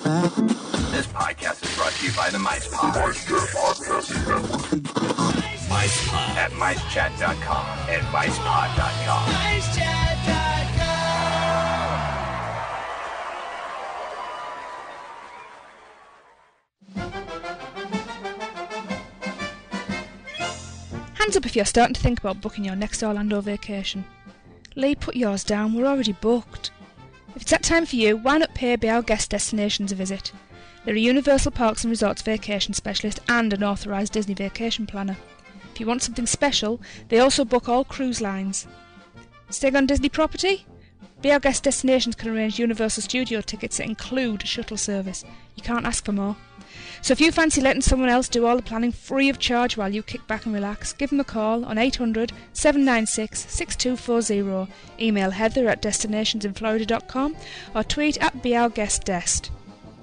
This podcast is brought to you by the Mice Pod. Mice Pod at micechat.com and micepod.com. Hands up if you're starting to think about booking your next Orlando vacation. Lee, put yours down, we're already booked. If it's that time for you, why not pay Be Our Guest Destinations a visit? They're a Universal Parks and Resorts vacation specialist and an authorised Disney vacation planner. If you want something special, they also book all cruise lines. Staying on Disney property? Be Our Guest Destinations can arrange Universal Studio tickets that include shuttle service. You can't ask for more. So if you fancy letting someone else do all the planning free of charge while you kick back and relax, give them a call on 800 796 6240, email heather@destinationsinflorida.com or tweet at BeOurGuestDest.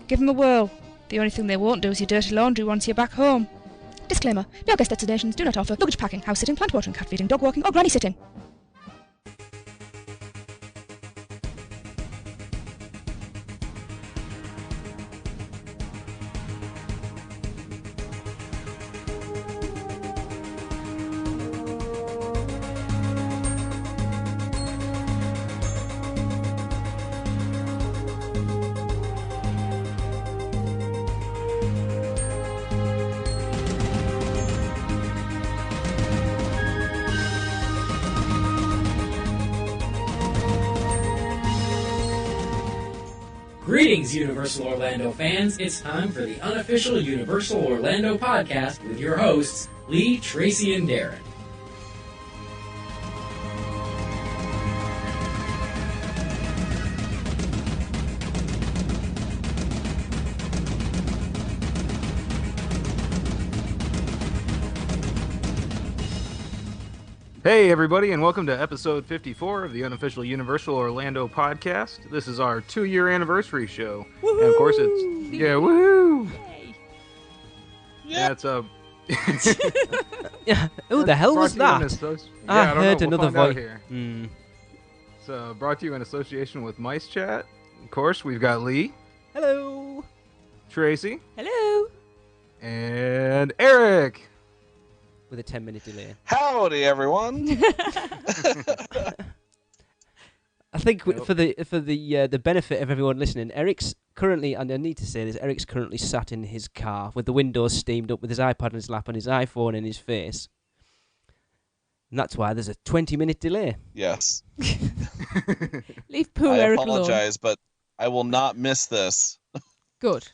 Give them a whirl. The only thing they won't do is your dirty laundry once you're back home. Disclaimer, Be Our Guest Destinations do not offer luggage packing, house sitting, plant watering, cat feeding, dog walking or granny sitting. Greetings, Universal Orlando fans. It's time for the unofficial Universal Orlando podcast with your hosts, Lee, Tracy, and Darren. Hey everybody, and welcome to episode 54 of the unofficial Universal Orlando podcast. This is our 2-year anniversary show. Woohoo! And of course it's... Yeah, woohoo! Yay. Yeah, it's a... Yeah, who the hell was that? I heard another voice. It's brought to you in association with Mice Chat. Of course, we've got Lee. Hello. Tracy. Hello. And Eric. With a 10-minute delay. Howdy, everyone. I think for the benefit of everyone listening, Eric's currently, and I need to say this, Eric's currently sat in his car with the windows steamed up, with his iPad on his lap and his iPhone in his face. And that's why there's a 20-minute delay. Yes. Leave poor I Eric alone. apologize, but I will not miss this. Good.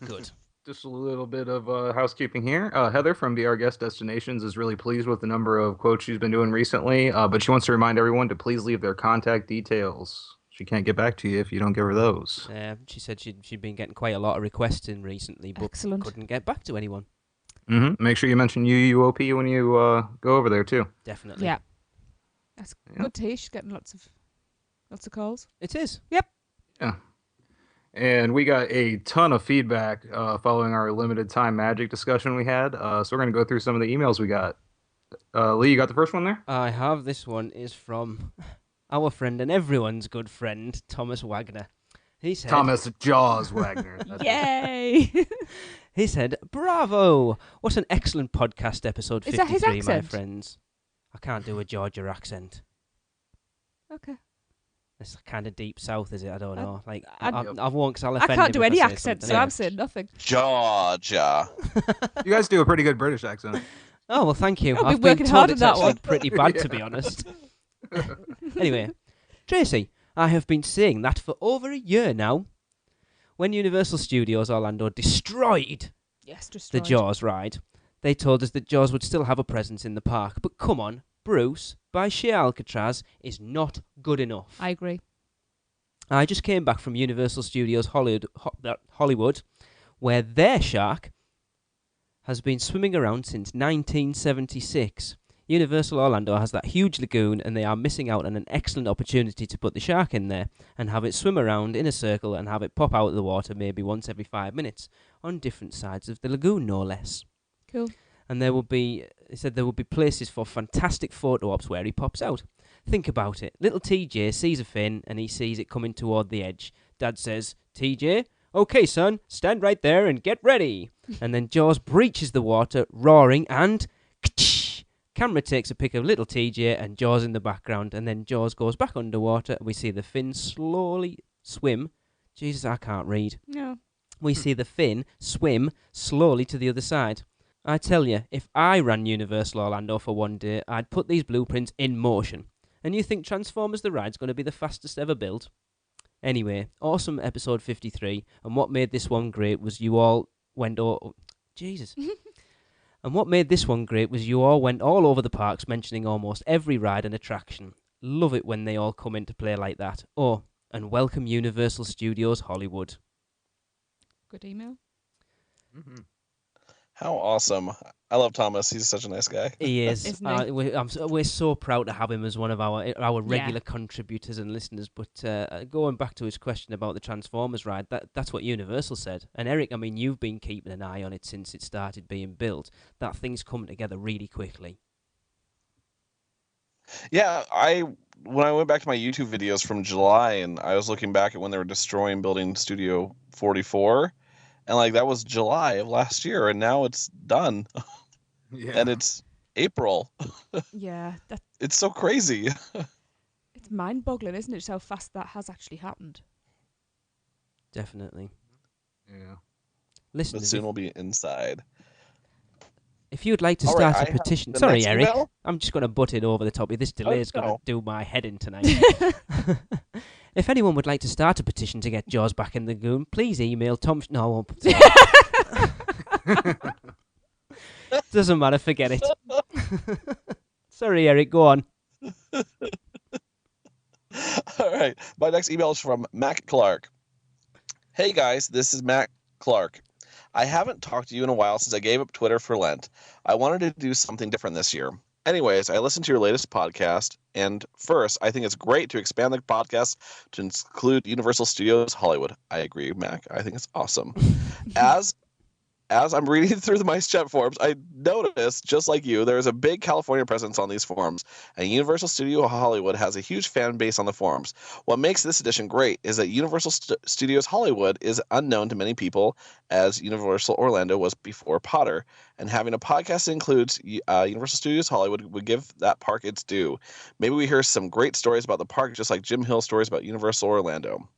Good. Just a little bit of housekeeping here. Heather from Be Our Guest Destinations is really pleased with the number of quotes she's been doing recently, but she wants to remind everyone to please leave their contact details. She can't get back to you if you don't give her those. She said she'd been getting quite a lot of requests in recently, but couldn't get back to anyone. Mm-hmm. Make sure you mention UUOP when you go over there, too. Definitely. Yeah. That's good to hear. She's getting lots of calls. It is. Yep. Yeah. And we got a ton of feedback following our limited time magic discussion we had. So we're going to go through some of the emails we got. Lee, you got the first one there? I have. This one is from our friend and everyone's good friend, Thomas Wagner. He said, Thomas Jaws Wagner. Yay! He said, "Bravo! What an excellent podcast episode 53, Is that his my accent? friends." I can't do a Georgia accent. Okay. It's kind of deep south, is it? I don't know. I won't, because I'll offend I can't him do if any say accent, something. so I'm saying nothing. Georgia. You guys do a pretty good British accent. Oh, well, thank you. I've I've been been working told hard on it's that actually one. pretty bad, to be honest. Anyway, Tracy, I have been saying that for over a year now. When Universal Studios Orlando destroyed the Jaws ride, they told us that Jaws would still have a presence in the park. But come on, Bruce, by sheer Alcatraz, is not good enough. I agree. I just came back from Universal Studios Hollywood, where their shark has been swimming around since 1976. Universal Orlando has that huge lagoon, and they are missing out on an excellent opportunity to put the shark in there and have it swim around in a circle and have it pop out of the water maybe once every 5 minutes on different sides of the lagoon, no less. Cool. And there will be, he said there will be places for fantastic photo ops where he pops out. Think about it. Little TJ sees a fin and he sees it coming toward the edge. Dad says, TJ, "Okay, son, stand right there and get ready." And then Jaws breaches the water, roaring, and camera takes a pic of little TJ and Jaws in the background, and then Jaws goes back underwater, and we see the fin slowly swim. Jesus, I can't read. No. We see the fin swim slowly to the other side. I tell you, if I ran Universal Orlando for one day, I'd put these blueprints in motion. And you think Transformers the ride's going to be the fastest ever built? Anyway, awesome episode 53, and what made this one great was you all went Jesus. And what made this one great was you all went all over the parks mentioning almost every ride and attraction. Love it when they all come into play like that. Oh, and welcome Universal Studios Hollywood. Good email. Mm-hmm. How awesome. I love Thomas. He's such a nice guy. He is. Isn't he? We're so proud to have him as one of our regular contributors and listeners. But going back to his question about the Transformers ride, that's what Universal said. And Eric, I mean, you've been keeping an eye on it since it started being built. That thing's coming together really quickly. Yeah, when I went back to my YouTube videos from July and I was looking back at when they were destroying building Studio 44, and like that was July of last year, and now it's done. Yeah. And it's April. Yeah, It's so crazy. it's mind-boggling, isn't it, just how fast that has actually happened? Definitely. Yeah. Listen, But soon we'll be inside. if you'd like to All start right, I a have petition... the Sorry, next Eric. email. I'm just going to butt in over the top. This delay is going to no. do my head in tonight. If anyone would like to start a petition to get Jaws back in the lagoon, please email Tom... No, I won't. Doesn't matter, forget it. Sorry, Eric, go on. All right. My next email is from Mac Clark. Hey guys, this is Mac Clark. I haven't talked to you in a while since I gave up Twitter for Lent. I wanted to do something different this year. Anyways, I listened to your latest podcast, and first, I think it's great to expand the podcast to include Universal Studios Hollywood. I agree, Mac. I think it's awesome. As I'm reading through the Mice Chat forums, I noticed, just like you, there is a big California presence on these forums, and Universal Studio Hollywood has a huge fan base on the forums. What makes this edition great is that Universal Studios Hollywood is unknown to many people, as Universal Orlando was before Potter, and having a podcast that includes Universal Studios Hollywood would give that park its due. Maybe we hear some great stories about the park, just like Jim Hill stories about Universal Orlando.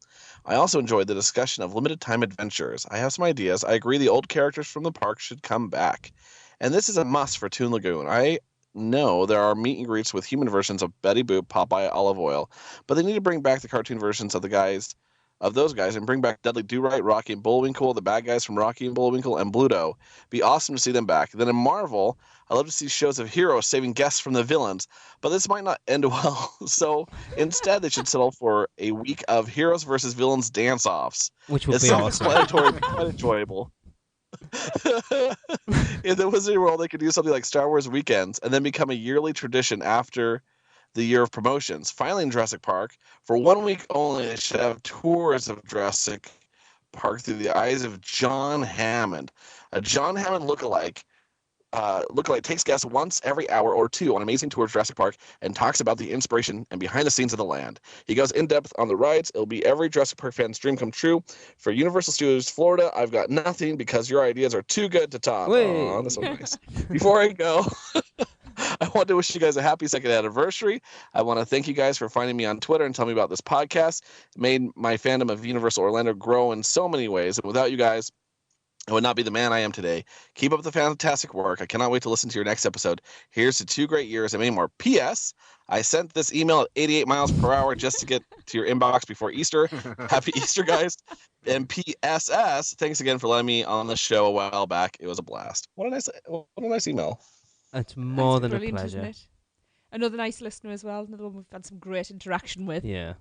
I also enjoyed the discussion of limited time adventures. I have some ideas. I agree the old characters from the park should come back. And this is a must for Toon Lagoon. I know there are meet and greets with human versions of Betty Boop, Popeye, Olive Oil, but they need to bring back the cartoon versions of those guys and bring back Dudley Do-Right, Rocky and Bullwinkle, the bad guys from Rocky and Bullwinkle, and Bluto. Be awesome to see them back. Then in Marvel, I love to see shows of heroes saving guests from the villains, but this might not end well. So instead, they should settle for a week of heroes versus villains dance-offs. Which would It's be awesome. self-explanatory, but quite enjoyable. In the Wizarding World, they could do something like Star Wars Weekends and then become a yearly tradition after the year of promotions. Finally, in Jurassic Park, for 1 week only, they should have tours of Jurassic Park through the eyes of John Hammond. A John Hammond lookalike takes guests once every hour or two on amazing tours of Jurassic Park and talks about the inspiration and behind the scenes of the land. He goes in depth on the rides. It'll be every Jurassic Park fan's dream come true. For Universal Studios Florida, I've got nothing because your ideas are too good to top. Aw, that's so nice. Before I go, I want to wish you guys a happy second anniversary. I want to thank you guys for finding me on Twitter and telling me about this podcast. It made my fandom of Universal Orlando grow in so many ways. And without you guys, I would not be the man I am today. Keep up the fantastic work. I cannot wait to listen to your next episode. Here's to 2 great years and many more. P.S. I sent this email at 88 miles per hour just to get to your inbox before Easter. Happy Easter, guys. And P.S.S. Thanks again for letting me on the show a while back. It was a blast. What a nice email. It's more That's than a brilliant, pleasure. isn't it? Another nice listener as well. Another one we've had some great interaction with. Yeah.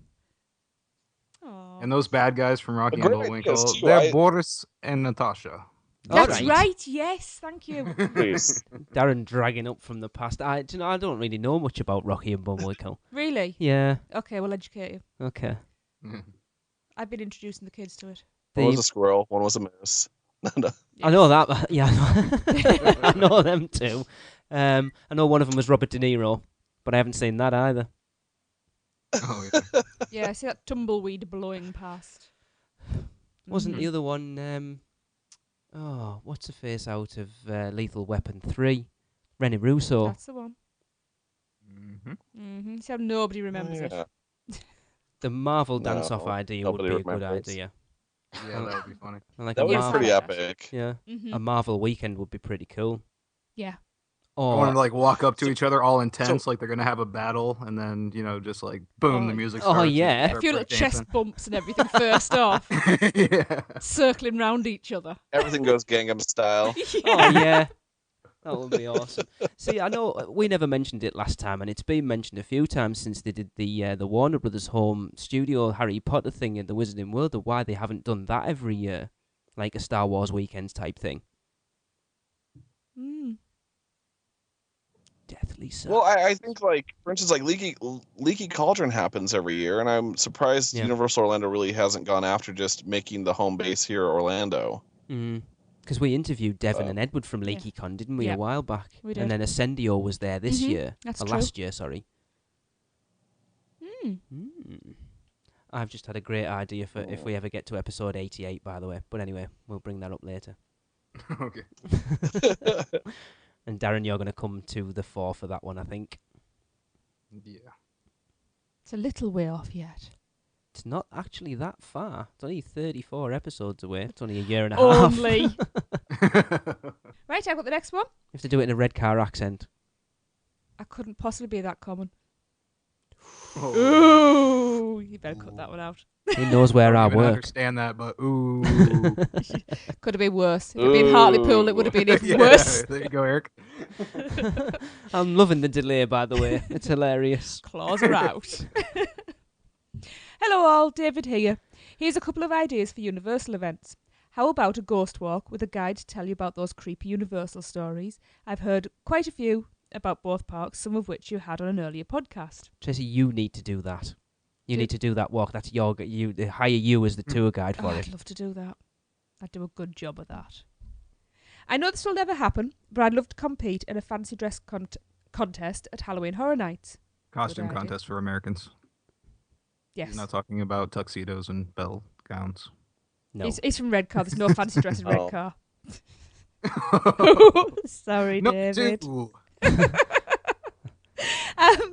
Aww. And those bad guys from Rocky and Great Bullwinkle, ideas, too. they're Boris and Natasha. That's All right. Yes, thank you. Please. Darren dragging up from the past. I don't really know much about Rocky and Bullwinkle. Really? Yeah. Okay, we'll educate you. Okay. I've been introducing the kids to it. One was a squirrel, one was a mouse. I know that. Yeah, I know them too. I know one of them was Robert De Niro, but I haven't seen that either. Oh, yeah. Yeah, I see that tumbleweed blowing past. Wasn't the other one? What's the face out of Lethal Weapon 3? Rennie Russo. That's the one. Mm-hmm. See how nobody remembers it. The Marvel No, dance-off idea would be a good remembers. idea. Yeah, that would be funny. And like That a would be Marvel, pretty Marvel. epic. yeah, Mm-hmm. a Marvel weekend would be pretty cool. Yeah. I want them Or to like walk up to each other all intense, like they're gonna have a battle, and then just like boom, the music starts. and yeah. start A few little chest breakdancing. bumps and everything first off, Yeah. circling round each other. Everything goes Gangnam style. oh yeah, that would be awesome. See, I know we never mentioned it last time, and it's been mentioned a few times since they did the Warner Brothers home studio Harry Potter thing in the Wizarding World, of why they haven't done that every year, like a Star Wars weekends type thing. Deathly so. Well, I think, like, for instance, like Leaky Cauldron happens every year, and I'm surprised Universal Orlando really hasn't gone after just making the home base here Orlando. Because we interviewed Devon and Edward from LeakyCon, didn't we, Yeah. a while back? We did. And then Ascendio was there this year. That's or true. last year, sorry. I've just had a great idea for if we ever get to episode 88, by the way. But anyway, we'll bring that up later. Okay. And Darren, you're going to come to the fore for that one, I think. Yeah. It's a little way off yet. It's not actually that far. It's only 34 episodes away. It's only a year and a half. Only. Right, I've got the next one. You have to do it in a red car accent. I couldn't possibly be that common. Oh. Ooh, you better cut that one out. He knows where I I don't even work. understand that, but ooh. Could have been worse. If it had been Hartlepool, it would have been even worse. There you go, Eric. I'm loving the delay, by the way. It's hilarious. Claws are out. Hello all, David here. Here's a couple of ideas for Universal events. How about a ghost walk with a guide to tell you about those creepy Universal stories? I've heard quite a few about both parks, some of which you had on an earlier podcast. Tracy, you need to do that. You need to do that walk. That's your. They hire you as the tour guide for I'd it. love to do that. I'd do a good job of that. I know this will never happen, but I'd love to compete in a fancy dress contest at Halloween Horror Nights. Costume idea. contest for Americans. Yes. He's not talking about tuxedos and bell gowns. No. He's from Redcar. There's no fancy dress in Oh. Redcar. Sorry, David. Ooh.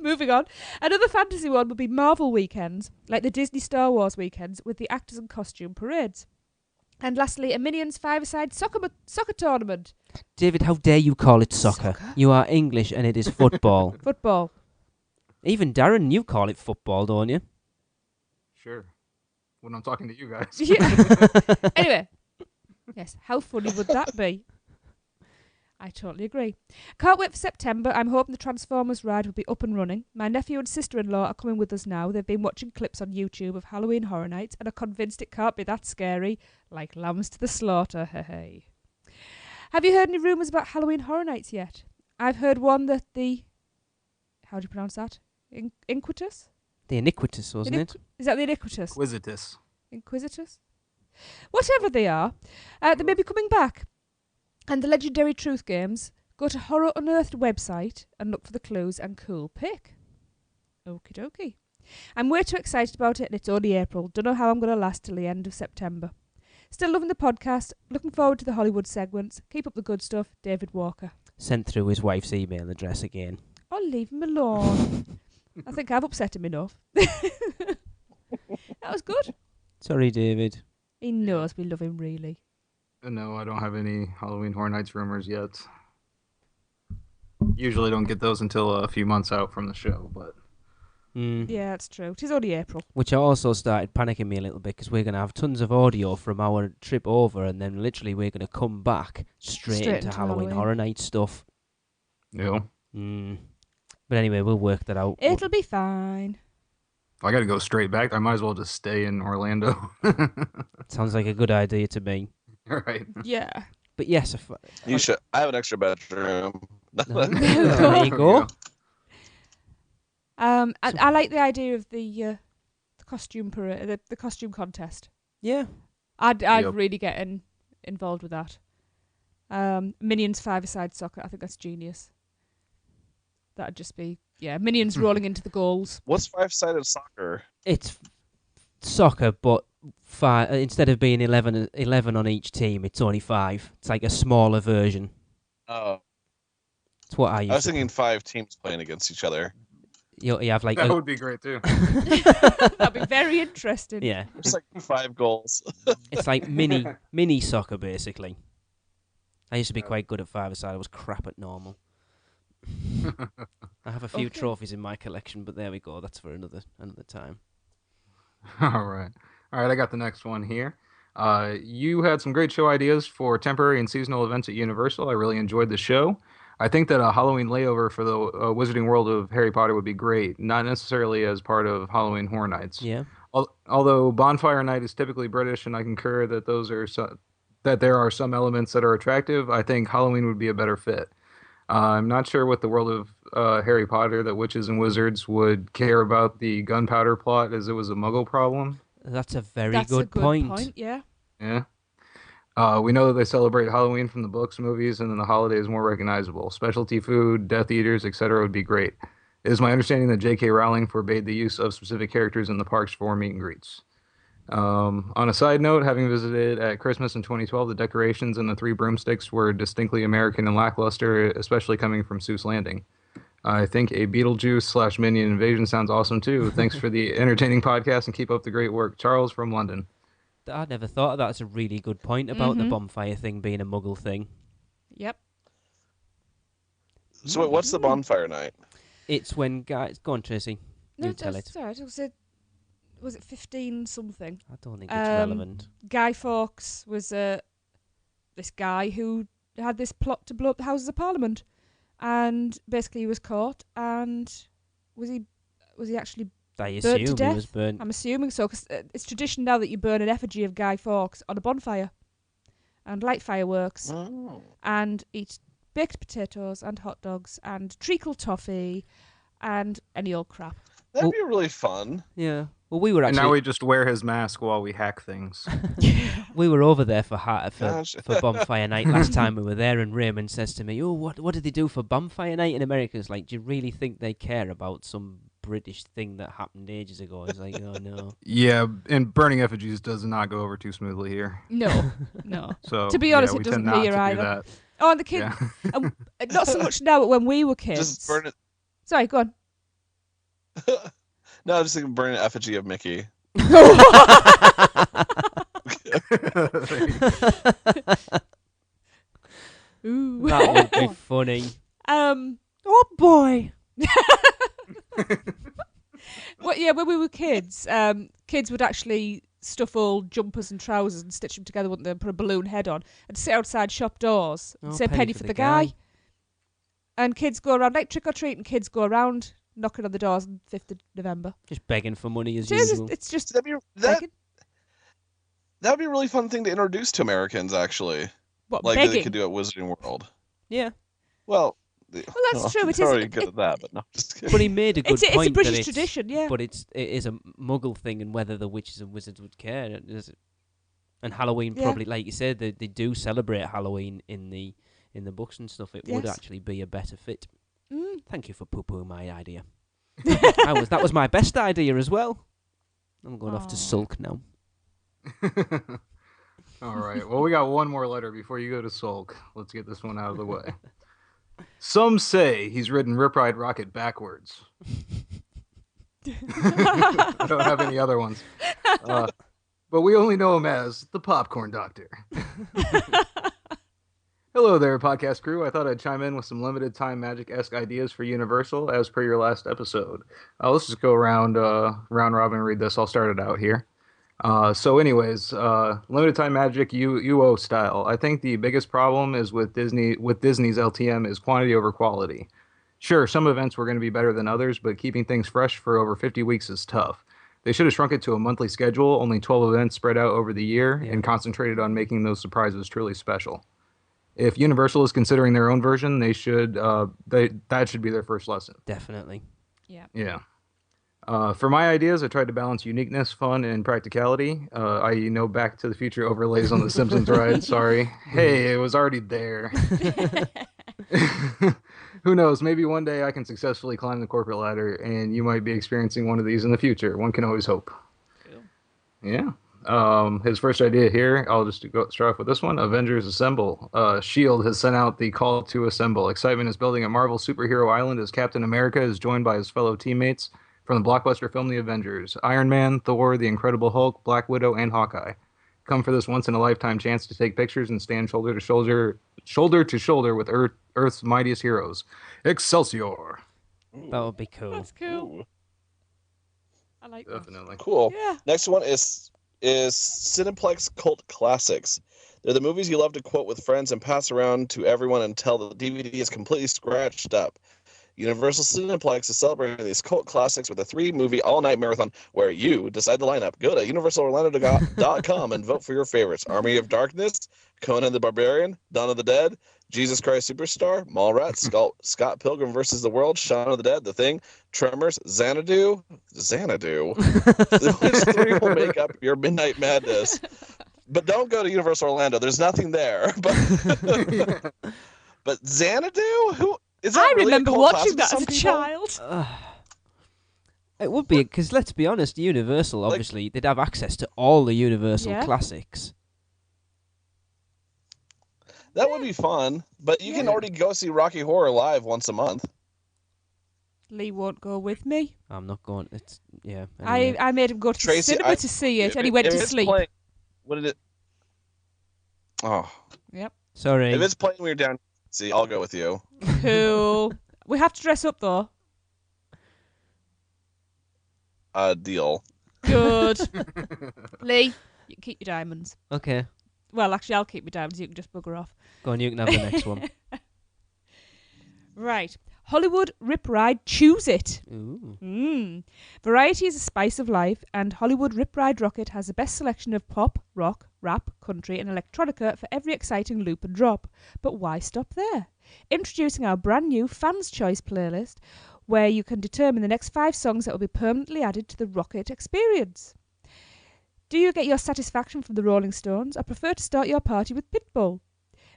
Moving on. Another fantasy one would be Marvel weekends, like the Disney Star Wars weekends, with the actors and costume parades. And lastly, a Minions five-a-side soccer tournament. David, how dare you call it soccer? Soccer? You are English and it is football. Football. Even Darren, you call it football, don't you? Sure. When I'm talking to you guys. Yeah. Anyway. Yes, how funny would that be? I totally agree. Can't wait for September. I'm hoping the Transformers ride will be up and running. My nephew and sister-in-law are coming with us now. They've been watching clips on YouTube of Halloween Horror Nights and are convinced it can't be that scary. Like lambs to the slaughter, hey. Have you heard any rumours about Halloween Horror Nights yet? I've heard one that the... How do you pronounce that? Inquisitus? The Iniquitous, wasn't it? Is that the Iniquitous? Quisitus. Inquisitus? Whatever they are, they may be coming back. And the legendary Truth Games, go to Horror Unearthed website and look for the clues and cool pick. Okie dokie. I'm way too excited about it and it's only April. Don't know how I'm going to last till the end of September. Still loving the podcast. Looking forward to the Hollywood segments. Keep up the good stuff. David Walker. Sent through his wife's email address again. Oh, leave him alone. I think I've upset him enough. That was good. Sorry, David. He knows we love him, really. No, I don't have any Halloween Horror Nights rumors yet. Usually don't get those until a few months out from the show, but... Yeah, that's true. It is only April. Which also started panicking me a little bit because we're going to have tons of audio from our trip over and then literally we're going to come back straight into Halloween Horror Night stuff. Yeah. But anyway, we'll work that out. It'll be fine. If I got to go straight back, I might as well just stay in Orlando. Sounds like a good idea to me. All right. Yeah. But yes, You should. I have an extra bedroom. there you go. I like the idea of the costume parade, the costume contest. Yeah. I'd Yep. really get involved with that. Minions five-a-side soccer. I think that's genius. That'd just be Minions rolling into the goals. What's five-sided soccer? It's soccer, but five instead of being 11 on each team, it's only 5. It's like a smaller version. Oh, It's what I used I was to. thinking 5 teams playing against each other. You have like That would be great too. That'd be very interesting. yeah, It's like 5 goals. it's like mini soccer basically. I used to be quite good at 5-a-side. I was crap at normal. I have a few Okay. trophies in my collection, but there we go. That's for another time. All right. I got the next one here. You had some great show ideas for temporary and seasonal events at Universal. I really enjoyed the show. I think that a Halloween layover for the Wizarding World of Harry Potter would be great, not necessarily as part of Halloween Horror Nights. Yeah. Although Bonfire Night is typically British, and I concur that that there are some elements that are attractive, I think Halloween would be a better fit. I'm not sure what the world of Harry Potter that witches and wizards would care about the gunpowder plot, as it was a Muggle problem. That's a very That's good a good point. Yeah. Yeah. We know that they celebrate Halloween from the books, movies, and then the holiday is more recognizable. Specialty food, Death Eaters, etc. would be great. It is my understanding that J.K. Rowling forbade the use of specific characters in the parks for meet and greets. On a side note, having visited at Christmas in 2012, the decorations and the 3 broomsticks were distinctly American and lackluster, especially coming from Seuss Landing. I think a Beetlejuice/Minion invasion sounds awesome too. Thanks for the entertaining podcast and keep up the great work. Charles from London. I never thought of that. That's a really good point about the bonfire thing being a Muggle thing. Yep. So wait, what's the bonfire night? It's when guys. Go on, Tracy. No, You tell it. sorry. Was it 15 something? I don't think it's relevant. Guy Fawkes was this guy who had this plot to blow up the Houses of Parliament, and basically he was caught. And was he actually I burnt to assume he death? was burnt. I'm assuming so, because it's tradition now that you burn an effigy of Guy Fawkes on a bonfire, and light fireworks, Oh. and eat baked potatoes and hot dogs and treacle toffee, and any old crap. That'd be really fun. Yeah. Well, we were And actually now we just wear his mask while we hack things. we were over there for Gosh. bonfire night last time we were there, and Raymond says to me, "Oh, what did they do for bonfire night in America?" It's like, do you really think they care about some British thing that happened ages ago? It's like, oh no. Yeah, and burning effigies does not go over too smoothly here. No. So To be honest, yeah, it we tend doesn't not here to do either. that. Oh, and the kid, Yeah. not so much now, but when we were kids. Just burn it. Sorry, go on. No, I was just thinking burn an effigy of Mickey. Ooh. That would be funny. Oh boy. Well, yeah, when we were kids, kids would actually stuff all jumpers and trousers and stitch them together, wouldn't they? And put a balloon head on and sit outside shop doors and say penny for the guy. And kids go around like trick or treat, and kids go around knocking on the doors on 5th of November. Just begging for money as So it's usual. it's just That'd be begging. that'd be a really fun thing to introduce to Americans, actually. What, Like that they begging? could do at Wizarding World. Yeah. Well, that's true, it They're is- already good at that, but no, just kidding. But he made a good It's a point British that tradition, yeah. But it is a Muggle thing, and whether the witches and wizards would care. And Halloween Yeah. probably, like you said, they do celebrate Halloween in the books and stuff. It would Yes. actually be a better fit. Mm. Thank you for poo-pooing my idea. That was my best idea as well. I'm going off to Aw. sulk now. All right. Well, we got one more letter before you go to sulk. Let's get this one out of the way. Some say he's ridden Rip Ride Rocket backwards. I don't have any other ones. But we only know him as the Popcorn Doctor. Hello there, podcast crew. I thought I'd chime in with some limited time magic-esque ideas for Universal as per your last episode. Let's just go round robin and read this. I'll start it out here. So anyways, limited time magic UO style. I think the biggest problem is with Disney's LTM is quantity over quality. Sure, some events were going to be better than others, but keeping things fresh for over 50 weeks is tough. They should have shrunk it to a monthly schedule, only 12 events spread out over the year, and concentrated on making those surprises truly special. If Universal is considering their own version, they should that should be their first lesson. Definitely. Yeah. For my ideas, I tried to balance uniqueness, fun, and practicality. I.e., no Back to the Future overlays on the Simpsons ride. Sorry. Hey, it was already there. Who knows? Maybe one day I can successfully climb the corporate ladder, and you might be experiencing one of these in the future. One can always hope. Cool. Yeah. His first idea here, I'll just start off with this one. Avengers Assemble. S.H.I.E.L.D. has sent out the call to assemble. Excitement is building at Marvel Superhero Island as Captain America is joined by his fellow teammates from the blockbuster film The Avengers. Iron Man, Thor, the Incredible Hulk, Black Widow, and Hawkeye. Come for this once-in-a-lifetime chance to take pictures and stand shoulder to shoulder with Earth's mightiest heroes. Excelsior! That would be cool. That's cool. Ooh, I like Definitely. cool. Yeah. Next one is Cineplex Cult Classics. They're the movies you love to quote with friends and pass around to everyone until the DVD is completely scratched up. Universal Cineplex is celebrating these cult classics with a 3-movie all-night marathon where you decide the lineup. Go to universalorlando.com and vote for your favorites. Army of Darkness, Conan the Barbarian, Dawn of the Dead, Jesus Christ Superstar, Mallrats, Scott Pilgrim vs. the World, Shaun of the Dead, The Thing, Tremors, Xanadu. Which 3 will make up your Midnight Madness? But don't go to Universal Orlando. There's nothing there. But Xanadu? Who is that? I really remember cult watching classic to that some as a people? child. It would be, because let's be honest, Universal, obviously, they'd have access to all the Universal Yeah. classics. That would be fun, but you can already go see Rocky Horror live once a month. Lee won't go with me. I'm not going. It's Anyway. I made him go to Tracy, the cinema to see it, and he went If to it's sleep. playing- what did it? Oh, Yep. Sorry. if it's playing when you're down, see, I'll go with you. Cool. We have to dress up though. Deal. Good. Lee, you can keep your diamonds. Okay. Well, actually, I'll keep my diamonds. You can just bugger off. Go on, you can have the next one. Right. Hollywood Rip Ride Choose It. Ooh. Variety is a spice of life, and Hollywood Rip Ride Rocket has the best selection of pop, rock, rap, country, and electronica for every exciting loop and drop. But why stop there? Introducing our brand new Fans Choice playlist, where you can determine the next 5 songs that will be permanently added to the Rocket experience. Do you get your satisfaction from the Rolling Stones, or prefer to start your party with Pitbull?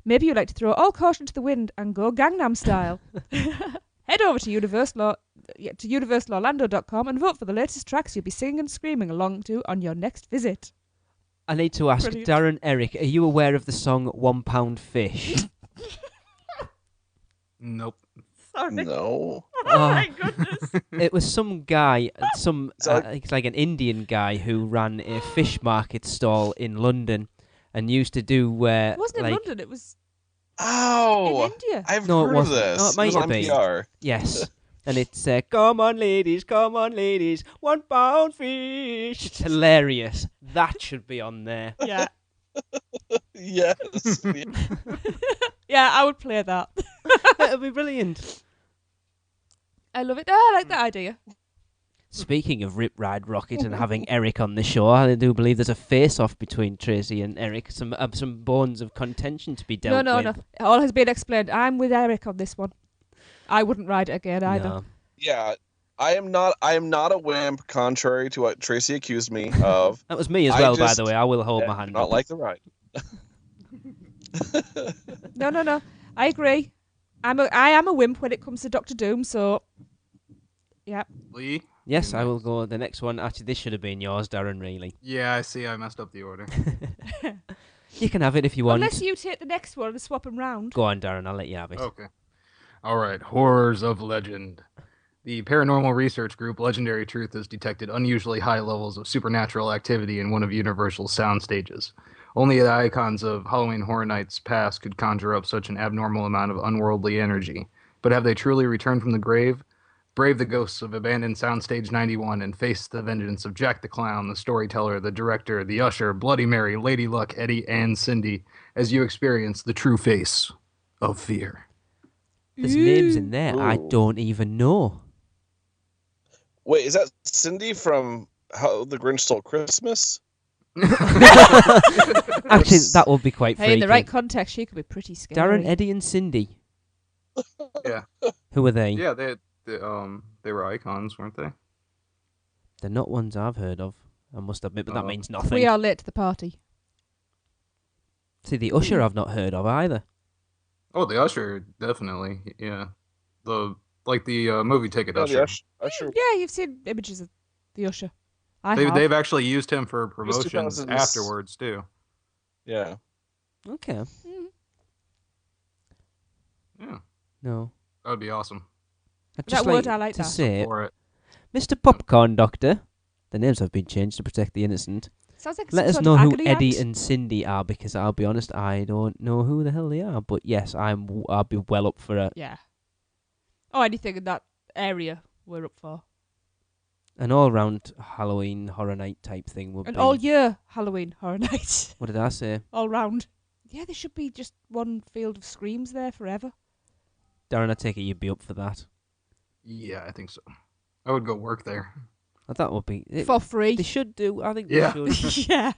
Maybe you'd like to throw all caution to the wind and go Gangnam style. Head over to universalorlando.com and vote for the latest tracks you'll be singing and screaming along to on your next visit. I need to ask, Brilliant. Darren, Eric, are you aware of the song "1 Pound Fish"? Nope. Sorry. No. Oh my goodness. It was some guy, So- it's like an Indian guy who ran a fish market stall in London, and used to do It wasn't in like London, it was Oh, in India. I've No, it heard of wasn't. this. No, it might was have on been. NPR. yes, and it's come on ladies, 1 pound fish. It's hilarious. That should be on there. Yeah. Yes. Yeah, I would play that. That'd be brilliant. I love it. Oh, I like that idea. Speaking of Rip Ride Rocket and having Eric on the show, I do believe there's a face-off between Tracy and Eric. Some bones of contention to be dealt No. with. All has been explained. I'm with Eric on this one. I wouldn't ride it again either. No. Yeah, I am not a wimp, contrary to what Tracy accused me of. That was me as I well, by just- the way. I will hold my I do hand not up. like the ride. No. I agree. I am a wimp when it comes to Doctor Doom, so yeah. Lee? Yes, I will go. The next one, actually, this should have been yours, Darren, really. Yeah, I see. I messed up the order. You can have it if you want. Unless you take the next one and swap them round. Go on, Darren, I'll let you have it. Okay. All right. Horrors of Legend. The paranormal research group Legendary Truth has detected unusually high levels of supernatural activity in one of Universal's sound stages. Only the icons of Halloween Horror Nights past could conjure up such an abnormal amount of unworldly energy. But have they truly returned from the grave? Brave the ghosts of abandoned Soundstage 91 and face the vengeance of Jack the Clown, the storyteller, the director, the usher, Bloody Mary, Lady Luck, Eddie, and Cindy, as you experience the true face of fear. There's names in there I Ooh. don't even know. Wait, is that Cindy from How the Grinch Stole Christmas? Actually, that would be quite Hey, freaky. in the right context, she could be pretty scary. Darren, Eddie, and Cindy. Yeah. Who are they? Yeah, they were icons, weren't they? They're not ones I've heard of, I must admit, but that Oh. means nothing. We are late to the party. See, the Usher I've not heard of either. Oh, the usher, definitely. Yeah, the movie ticket Oh, usher. the Usher. Yeah, you've seen images of the Usher. I have. They've actually used him for was promotions 2000s. afterwards too. Yeah. Okay. Yeah, No. that would be awesome. I'd That just word, like I like to that. say, For it. Mr. Popcorn Doctor, the names have been changed to protect the innocent. Sounds like Let some us sort know of who agony Eddie act. and Cindy are, because I'll be honest, I don't know who the hell they are. But yes, I'll be well up for Yeah. Oh, anything in that area we're up for. an all-round Halloween horror night type thing. Would An be. all-year Halloween horror night. What did I say? All round. Yeah, there should be just one field of screams there forever. Darren, I take it you'd be up for that. Yeah, I think so. I would go work there. That would be For free. They should do. I think Yeah. they should. Yeah.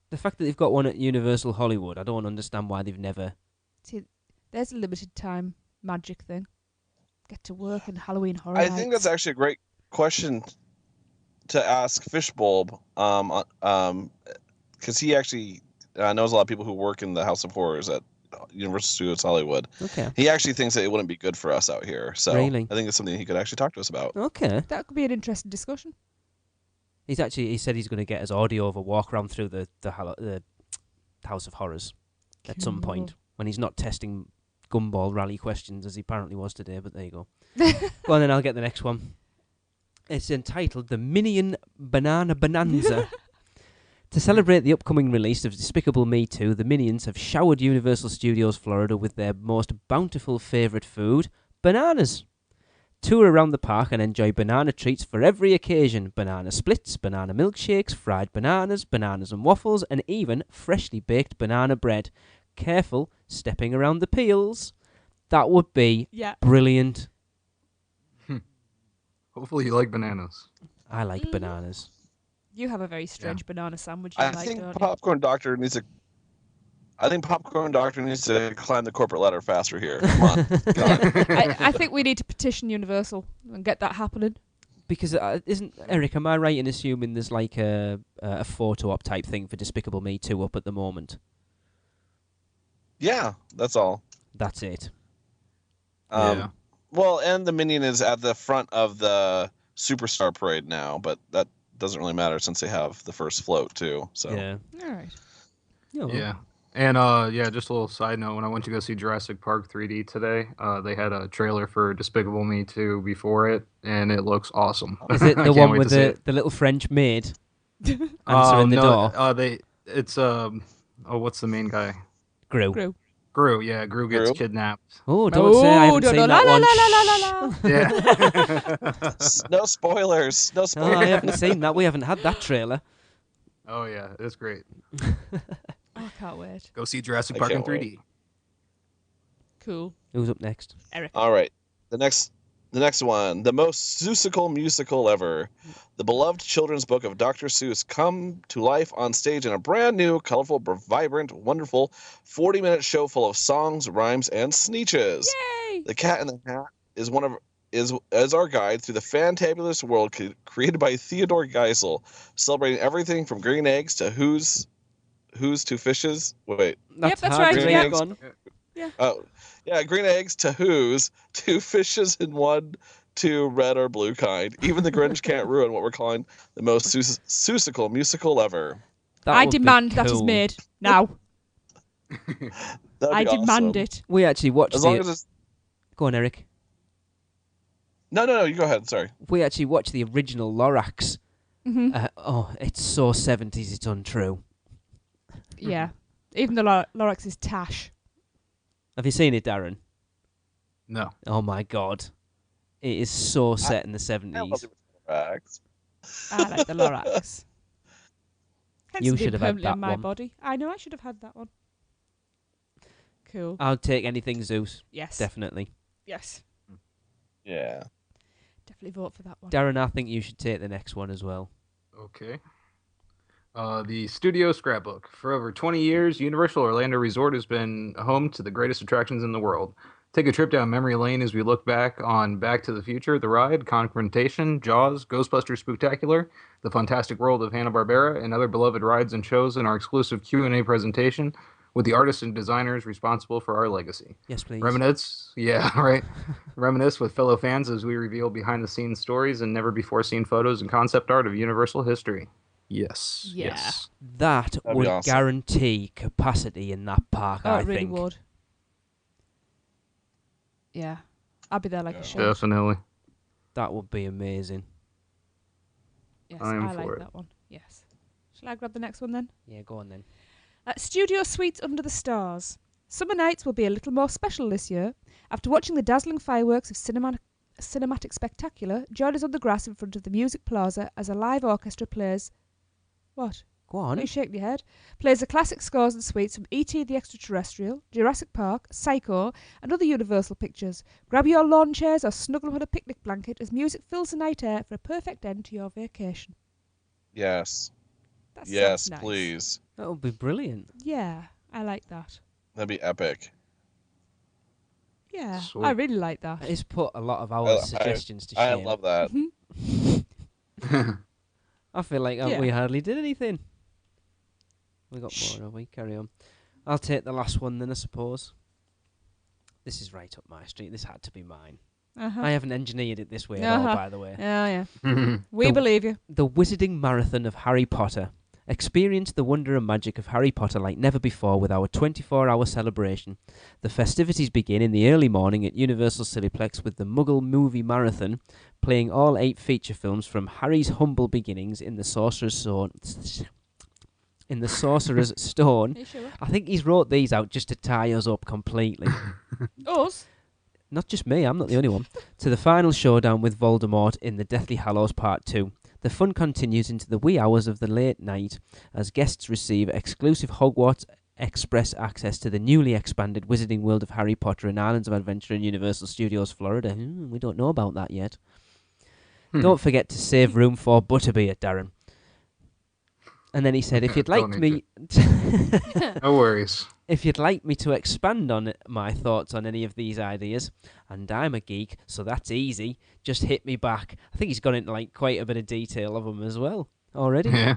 The fact that they've got one at Universal Hollywood, I don't understand why they've never. See, there's a limited time magic thing. Get to work in Halloween horror I think that's nights. actually a great question to ask Fishbulb, because he actually knows a lot of people who work in the House of Horrors at Universal Studios Hollywood. Okay. He actually thinks that it wouldn't be good for us out here. So Really? I think it's something he could actually talk to us about. Okay. That could be an interesting discussion. He said he's going to get us audio of a walk around through the House of Horrors at some Cool. point when he's not testing gumball rally questions as he apparently was today. But there you go. Go on, then I'll get the next one. It's entitled The Minion Banana Bonanza. To celebrate the upcoming release of Despicable Me 2, the Minions have showered Universal Studios Florida with their most bountiful favourite food, bananas. Tour around the park and enjoy banana treats for every occasion. Banana splits, banana milkshakes, fried bananas, bananas and waffles, and even freshly baked banana bread. Careful stepping around the peels. That would be Yeah. brilliant. Hopefully you like bananas. I like bananas. You have a very strange banana sandwich. I like, think don't you? Popcorn Doctor needs to. I think Popcorn Doctor needs to climb the corporate ladder faster here. Come on. I think we need to petition Universal and get that happening. Because isn't Eric? Am I right in assuming there's like a photo op type thing for Despicable Me 2 up at the moment? Yeah, that's all. That's it. Yeah. Well, and the Minion is at the front of the Superstar Parade now, but that doesn't really matter since they have the first float too. So Yeah. All right. Oh, well. Yeah. And just a little side note, when I went to go see Jurassic Park 3D today, they had a trailer for Despicable Me 2 before it, and it looks awesome. Is it I the can't one wait with to see it. the little French maid answering the door? It's what's the main guy? Gru. Gru. Gru, yeah, Gru gets Gru? kidnapped. Oh, don't say I haven't no, seen no, that la, one. la, la, la, la, la, la. Yeah. no spoilers. No No, spoilers. I haven't seen that. We haven't had that trailer. Oh yeah, it's great. Oh, I can't wait. Go see Jurassic I Park in can't 3D. Cool. Who's up next? Eric. All right. The next one, the most Seussical musical ever. The beloved children's book of Dr. Seuss come to life on stage in a brand new, colorful, vibrant, wonderful 40-minute show full of songs, rhymes, and sneeches. Yay! The Cat in the Hat is our guide through the fantabulous world created by Theodore Geisel, celebrating everything from green eggs to who's to fishes. Wait. That's hard right, to yeah. take on. Oh, yeah, green eggs to who's, to fishes in one, to red or blue kind. Even the Grinch can't ruin what we're calling the most Seussical musical ever. That I would be demand that is cool. made now. That'd I be demand awesome. it. We actually watched As long the. as it's... Go on, Eric. No, you go ahead. Sorry. We actually watched the original Lorax. Hmm. It's so 70s, it's untrue. Yeah. Even the Lorax is tash. Have you seen it, Darren? No. Oh my god. It is so set in the I love 70s. the Lorax. I like the Lorax. Hence You it should being have had permanently that in my one. body. I know I should have had that one. Cool. I'll take anything Zeus. Yes. Definitely. Yes. Yeah. Definitely vote for that one. Darren, I think you should take the next one as well. Okay. The Studio Scrapbook. For over 20 years, Universal Orlando Resort has been home to the greatest attractions in the world. Take a trip down memory lane as we look back on Back to the Future, The Ride, Confrontation, Jaws, Ghostbusters Spooktacular, The Fantastic World of Hanna-Barbera, and other beloved rides and shows in our exclusive Q&A presentation. with the artists and designers responsible for our legacy. Yes, please. Reminisce, yeah, right. Reminisce with fellow fans as we reveal behind-the-scenes stories and never-before-seen photos and concept art of Universal history. Yes, Yeah. yes. That That'd be would awesome. guarantee capacity in that park, Oh, I it really think. would. Yeah. I'll be there like Yeah. a shot. Definitely. That would be amazing. Yes, I'm I like for it. that one. Yes. Shall I grab the next one then? Yeah, go on then. Studio Suites Under the Stars. Summer nights will be a little more special this year. After watching the dazzling fireworks of cinematic spectacular, join us on the grass in front of the Music Plaza as a live orchestra plays... What? Go Are on. you shaking your head? Plays the classic scores and suites from E.T. the Extraterrestrial, Jurassic Park, Psycho, and other Universal pictures. Grab your lawn chairs or snuggle on a picnic blanket as music fills the night air for a perfect end to your vacation. Yes. That Yes, sounds nice. please. That would be brilliant. Yeah, I like that. That'd be epic. Yeah, I Sweet. really like that. It's put a lot of our I- suggestions to I shame. love that. I feel like Yeah. we hardly did anything. We got more, have we? Carry on. I'll take the last one then, I suppose. This is right up my street. This had to be mine. Uh-huh. I haven't engineered it this way at all, Uh-huh. by the way. Yeah. We The- believe you. The Wizarding Marathon of Harry Potter. Experience the wonder and magic of Harry Potter like never before with our 24-hour celebration. The festivities begin in the early morning at Universal Cityplex with the Muggle Movie Marathon, playing all 8 feature films from Harry's humble beginnings in the Sorcerer's Stone. Are you sure? I think he's wrote these out just to tie us up completely. Us? Not just me, I'm not the only one. To the final showdown with Voldemort in the Deathly Hallows Part 2. The fun continues into the wee hours of the late night as guests receive exclusive Hogwarts Express access to the newly expanded Wizarding World of Harry Potter and Islands of Adventure in Universal Studios Florida. We don't know about that yet. Don't forget to save room for Butterbeer, Darren. And then he said, if you'd like Don't me... No worries. If you'd like me to expand on my thoughts on any of these ideas, and I'm a geek, so that's easy, just hit me back. I think he's gone into like quite a bit of detail of them as well already. Yeah.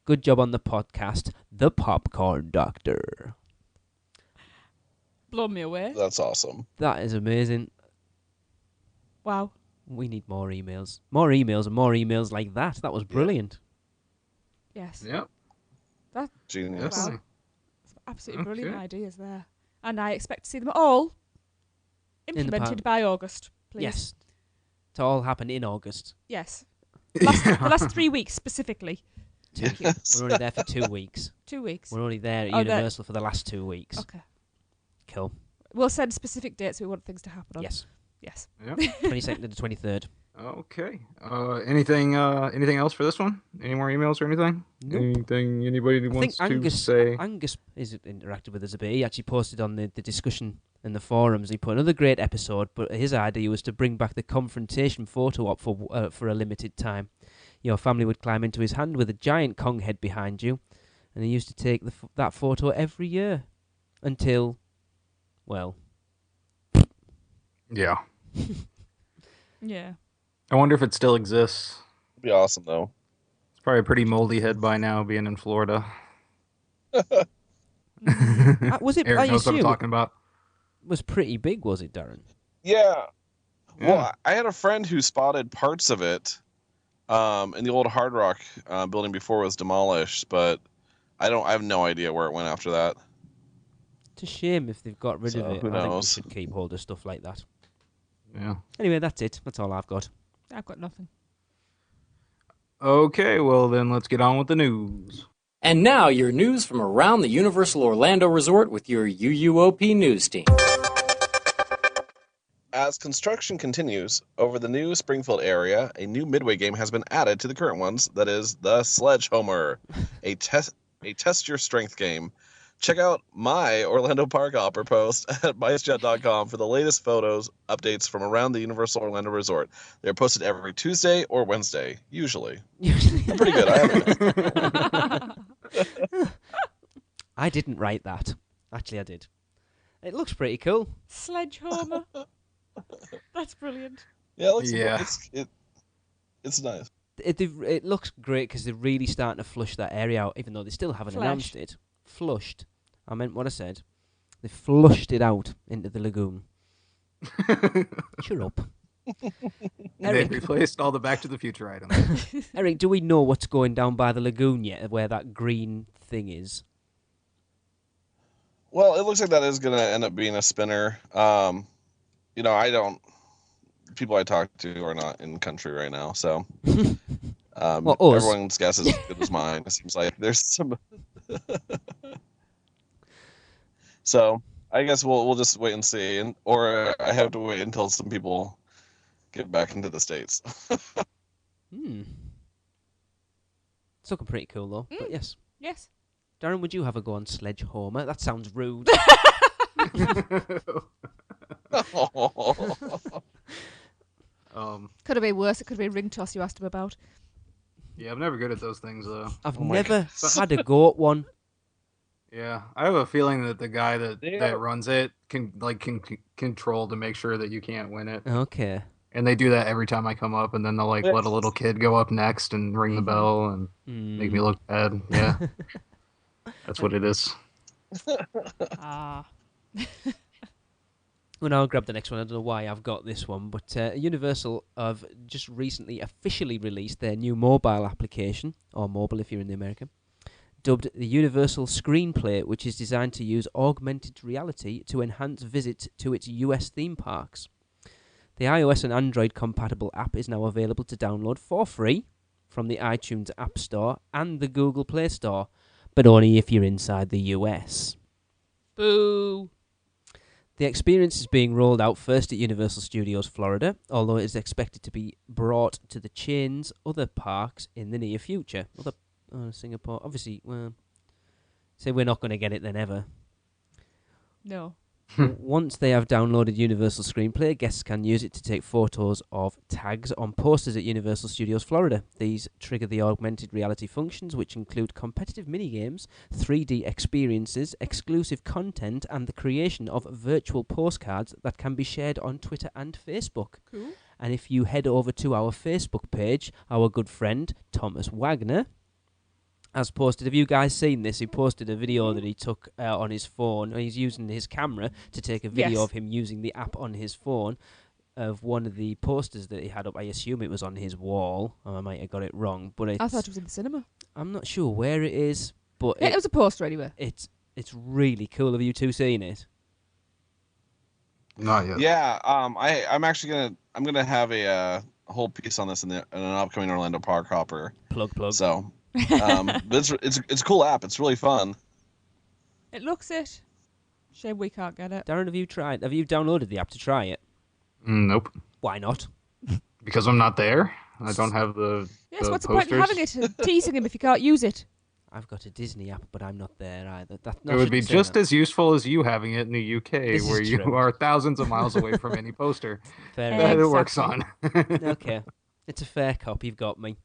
Good job on the podcast, The Popcorn Doctor. Blow me away. That's awesome. That is amazing. Wow. We need more emails. More emails and more emails like that. That was brilliant. Yes. Yep. Genius. Definitely. Absolutely brilliant Okay. ideas there. And I expect to see them all In the implemented park. by August, please. Yes. To all happen in August. Yes. The last 3 weeks specifically. Thank you. Yes. We're only there for 2 weeks. 2 weeks. We're only there at Oh, there- Universal for the last 2 weeks. Okay. Cool. We'll send specific dates we want things to happen on. Yes. Yes. Yep. 22nd to the 23rd. Okay. Anything else for this one? Any more emails or anything? Nope. Anything anybody I wants think to say? Angus is interacted with us a bit. He actually posted on the discussion in the forums. He put another great episode, but his idea was to bring back the confrontation photo op for a limited time. Your family would climb into his hand with a giant Kong head behind you, and he used to take that photo every year until, well, Yeah. Yeah. I wonder if it still exists. It'd be awesome though. It's probably a pretty moldy head by now, being in Florida. was it? Eric I knows what I'm assume talking about. was pretty big, was it, Darren? Yeah. Yeah. Well, I had a friend who spotted parts of it in the old Hard Rock building before it was demolished, but I have no idea where it went after that. It's a shame if they've got rid of So, it. who I think we knows? should keep hold of stuff like that. Yeah. Anyway, that's it. That's all I've got. I've got nothing. Okay, well then let's get on with the news. And now your news from around the Universal Orlando Resort with your UUOP news team. As construction continues over the new Springfield area, a new Midway game has been added to the current ones. That is the Sledgehammer, a test your strength game. Check out my Orlando Park Hopper post at MiceChat.com for the latest photos, updates from around the Universal Orlando Resort. They're posted every Tuesday or Wednesday, usually. They're pretty good. I haven't. I didn't write that. Actually, I did. It looks pretty cool. Sledgehammer. That's brilliant. Yeah, it looks, Yeah. it's nice. It looks great because they're really starting to flush that area out, even though they still haven't Flesh. announced it. Flushed. I meant what I said. They flushed it out into the lagoon. Shut up. And they replaced all the Back to the Future items. Eric, do we know what's going down by the lagoon yet, where that green thing is? Well, it looks like that is going to end up being a spinner. I don't. People I talk to are not in country right now, so Well, us. everyone's guess is as good as mine. It seems like there's some. So I guess we'll just wait and see, or I have to wait until some people get back into the States. It's looking pretty cool though. But yes, Yes. Darren, would you have a go on Sledge Homer? That sounds rude. Could have been worse. It could have been ring toss you asked him about. Yeah, I'm never good at those things though. I've Oh my never had a go at one. Yeah, I have a feeling that the guy that Yeah. runs it can control to make sure that you can't win it. Okay. And they do that every time I come up, and then they'll let a little kid go up next and ring the bell and make me look bad. Yeah, that's what it is. Ah. Well, now I'll grab the next one. I don't know why I've got this one, but Universal have just recently officially released their new mobile application, or mobile if you're in the America, dubbed the Universal Screenplay, which is designed to use augmented reality to enhance visits to its US theme parks. The iOS and Android compatible app is now available to download for free from the iTunes App Store and the Google Play Store, but only if you're inside the US. Boo. The experience is being rolled out first at Universal Studios Florida, although it is expected to be brought to the chain's other parks in the near future. Singapore, obviously, well, say we're not going to get it then ever. No. Once they have downloaded Universal Screenplay, guests can use it to take photos of tags on posters at Universal Studios Florida. These trigger the augmented reality functions, which include competitive minigames, 3D experiences, exclusive content, and the creation of virtual postcards that can be shared on Twitter and Facebook. Cool. And if you head over to our Facebook page, our good friend Thomas Wagner has posted. Have you guys seen this? He posted a video that he took on his phone. He's using his camera to take a video Yes. of him using the app on his phone of one of the posters that he had up. I assume it was on his wall. I might have got it wrong, but I thought it was in the cinema. I'm not sure where it is, but Yeah, it was a poster anyway. it's really cool. Have you two seen it? Not yet. Yeah, I'm actually gonna have a whole piece on this in an upcoming Orlando Park Hopper. Plug. So, but it's a cool app. It's really fun. It looks it. Shame we can't get it. Darren, have you downloaded the app to try it? Nope. Why not? Because I'm not there. I don't have the. Yes, the what's the point in having posters. it and teasing him if you can't use it? I've got a Disney app, but I'm not there either. It would be just as useful as you having it in the UK, This is where you true. are thousands of miles away from any poster fair Exactly. that it works on. Okay, it's a fair cop. You've got me.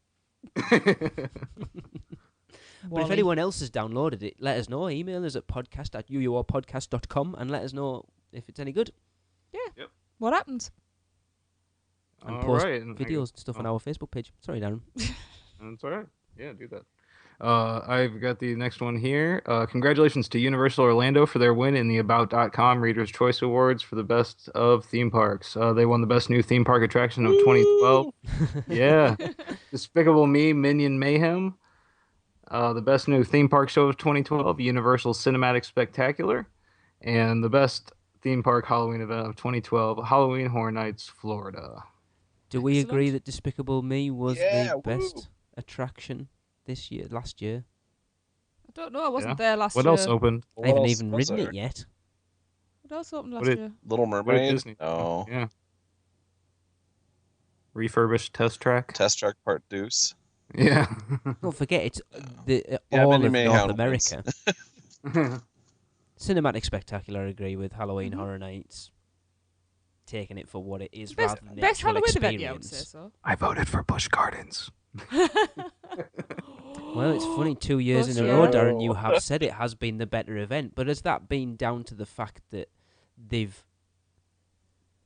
But if anyone else has downloaded it, let us know. Email us at podcast@uuopodcast.com and let us know if it's any good. What happens? And All post right, and I videos and stuff on our Facebook page. Sorry, Darren. That's all right. Yeah, do that. I've got the next one here. Congratulations to Universal Orlando for their win in the About.com Reader's Choice Awards for the best of theme parks. They won the best new theme park attraction of 2012. Yeah. Despicable Me, Minion Mayhem. The best new theme park show of 2012, Universal Cinematic Spectacular. And the best theme park Halloween event of 2012, Halloween Horror Nights, Florida. Do we Excellent. agree that Despicable Me was Yeah, the woo. best attraction last year? I don't know. I wasn't Yeah. there last What year. else opened? I haven't What else even was ridden there? it yet. What else opened What last did- year? Little What did Mermaid. Disney? No. Yeah. Refurbished test track. Test Track Part Deuce. Yeah. Don't forget, it's Yeah, all Minnie of Mayhem North wins. America. Cinematic Spectacular, I agree with. Halloween Mhm. Horror Nights. Taking it for what it is Best, rather than the best actual Halloween experience. event, yeah, I would say so. I voted for Busch Gardens. Well, it's funny, 2 years in a Busch row, Gardens. Darren, you have said it has been the better event, but has that been down to the fact that they've...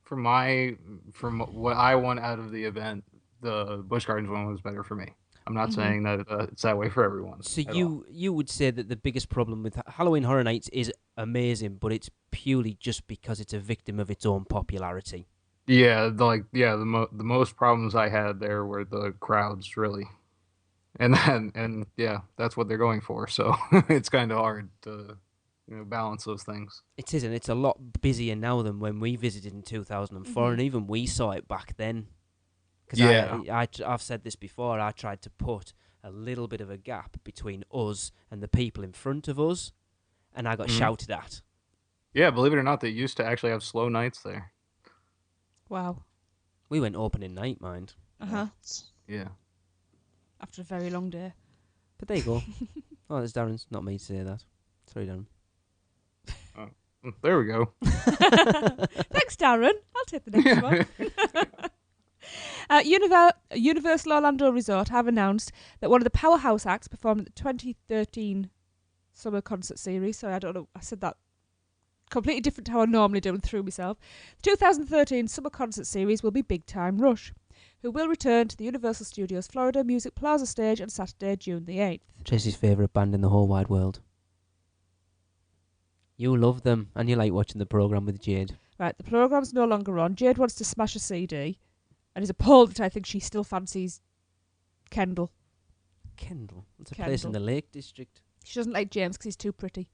From what I want out of the event, the Busch Gardens one was better for me. I'm not saying that it's that way for everyone. So at all. you would say that the biggest problem with Halloween Horror Nights is amazing, but it's purely just because it's a victim of its own popularity. Yeah, the most problems I had there were the crowds, really. And yeah, that's what they're going for. So it's kind of hard to balance those things. It is, and it's a lot busier now than when we visited in 2004, and even we saw it back then. Because Yeah. I've said this before, I tried to put a little bit of a gap between us and the people in front of us, and I got shouted at. Yeah, believe it or not, they used to actually have slow nights there. Wow. We went opening night, mind. Yeah. After a very long day. But there you go. Oh, there's Darren's. Not me to say that. Sorry, Darren. There we go. Thanks, Darren. I'll take the next one. Universal Orlando Resort have announced that one of the powerhouse acts performed at the 2013 Summer Concert Series. Sorry, I don't know. I said that completely different to how I normally do and threw myself. The 2013 Summer Concert Series will be Big Time Rush, who will return to the Universal Studios Florida Music Plaza stage on Saturday, June the 8th. Tracy's favourite band in the whole wide world. You love them, and you like watching the programme with Jade. Right, the programme's no longer on. Jade wants to smash a CD and is appalled that I think she still fancies Kendall. Kendall? It's a place in the Lake District. She doesn't like James because he's too pretty.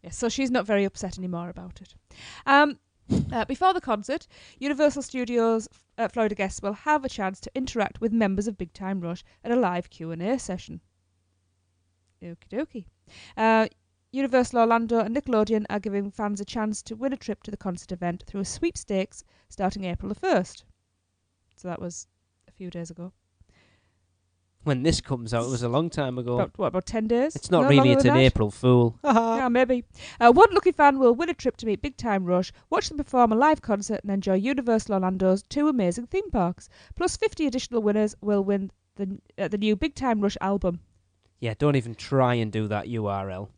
Yeah, so she's not very upset anymore about it. Before the concert, Universal Studios Florida guests will have a chance to interact with members of Big Time Rush at a live Q&A session. Okie dokie. Universal Orlando and Nickelodeon are giving fans a chance to win a trip to the concert event through a sweepstakes starting April the 1st. So that was a few days ago. When this comes out, it was a long time ago. About 10 days? It's not No, really, longer it's than an that? April Fool. Yeah, maybe. One lucky fan will win a trip to meet Big Time Rush, watch them perform a live concert, and enjoy Universal Orlando's 2 amazing theme parks. Plus 50 additional winners will win the new Big Time Rush album. Yeah, don't even try and do that URL.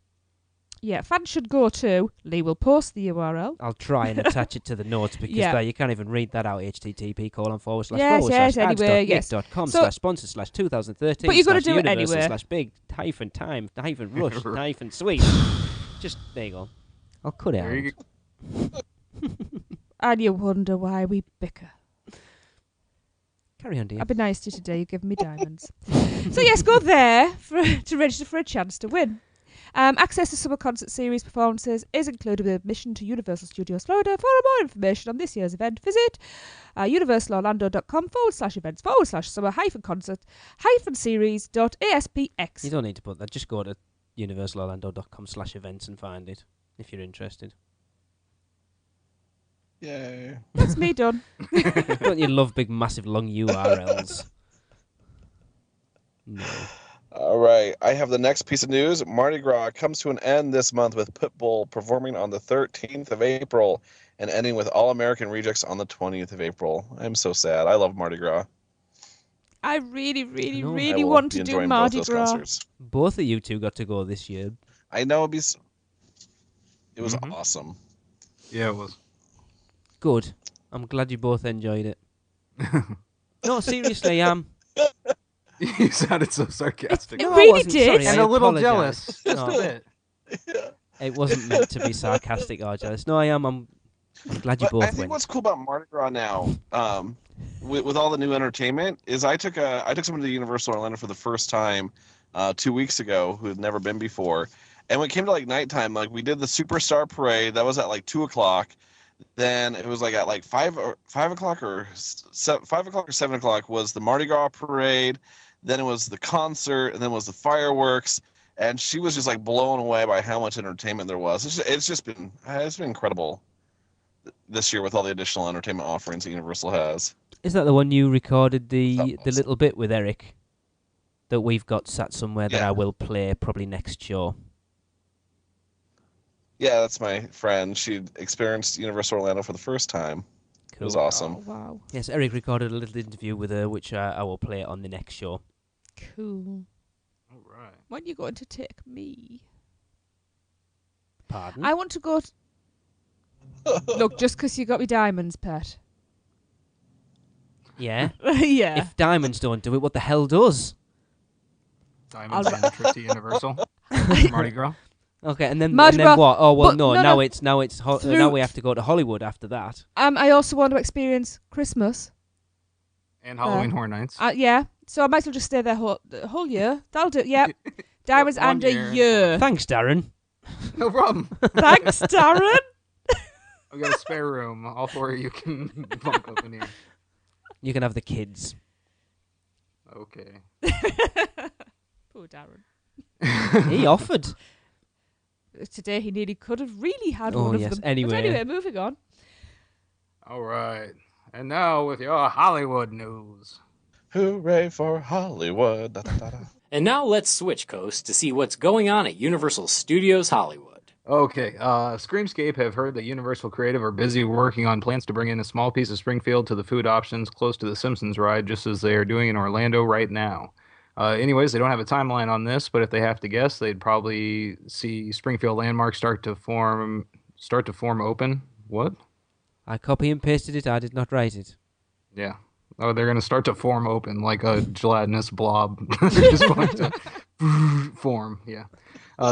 Yeah, fans should go to... Lee will post the URL. I'll try and attach it to the notes because there you can't even read that out. http://ads.com/sponsor/2013 But you've got to do it anyway. /big-time-rush-sweet. Just, there you go. I'll cut it out. And you wonder why we bicker. Carry on, dear. I've been nice to you today. You've given me diamonds. So yes, go there to register for a chance to win. Access to Summer Concert Series performances is included with admission to Universal Studios Florida. For more information on this year's event, visit universalorlando.com/events/summer-concert-series.aspx. You don't need to put that. Just go to universalorlando.com/events and find it if you're interested. Yay. That's me done. Don't you love big, massive, long URLs? No. All right, I have the next piece of news. Mardi Gras comes to an end this month with Pitbull performing on the 13th of April and ending with All American Rejects on the 20th of April. I'm so sad. I love Mardi Gras. I really, really, I know. really I will want be to do enjoying Mardi both those Gras. concerts. Both of you two got to go this year. I know it was awesome. Yeah, it was. Good. I'm glad you both enjoyed it. No, seriously, You sounded so sarcastic. It No, I really wasn't, did. sorry, And I a little apologise. jealous. Just No, a bit. it wasn't meant to be sarcastic or jealous. No, I'm glad you But both I think went. what's cool about Mardi Gras now, with all the new entertainment, is I took someone to Universal Orlando for the first time 2 weeks ago who had never been before, and when it came to like nighttime, like we did the Superstar Parade that was at like 2:00. Then it was like at like 5 o'clock or 7 o'clock was the Mardi Gras parade. Then it was the concert, and then it was the fireworks. And she was just like blown away by how much entertainment there was. It's been incredible this year with all the additional entertainment offerings that Universal has. Is that the one you recorded the Awesome. little bit with Eric that we've got sat somewhere that Yeah. I will play probably next show? Yeah, that's my friend. She experienced Universal Orlando for the first time. It was Cool. awesome. Oh, wow. Yes, Eric recorded a little interview with her, which I will play on the next show. Cool. All right. When are you going to take me? Pardon? I want to go... Look, just because you got me diamonds, pet. Yeah. Yeah. If diamonds don't do it, what the hell does? Diamond Santa trip to Universal. Mardi Gras. Okay, and then Mardi Gras, what? Oh well, but no. no, Now no. it's now Through- we have to go to Hollywood after that. I also want to experience Christmas. And Halloween Horror Nights. Yeah, so I might as well just stay there the whole year. That'll do. Yep. Diamonds Yep, 1 and a year. year. Thanks, Darren. No problem. Thanks, Darren. We got a spare room. All 4 of you can bunk up in here. You can have the kids. Okay. Poor Darren. He offered. Today he nearly could have really had Oh, one of yes. them. Anyway. But anyway, moving on. All right. And now with your Hollywood news. Hooray for Hollywood. Da, da, da, da. And now let's switch coasts to see what's going on at Universal Studios Hollywood. Okay, Screamscape have heard that Universal Creative are busy working on plans to bring in a small piece of Springfield to the food options close to the Simpsons ride, just as they are doing in Orlando right now. Anyways, they don't have a timeline on this, but if they have to guess, they'd probably see Springfield Landmark start to form open. What? I copy and pasted it. I did not write it. Yeah. Oh, they're going to start to form open like a gelatinous blob. They're just going to form, yeah.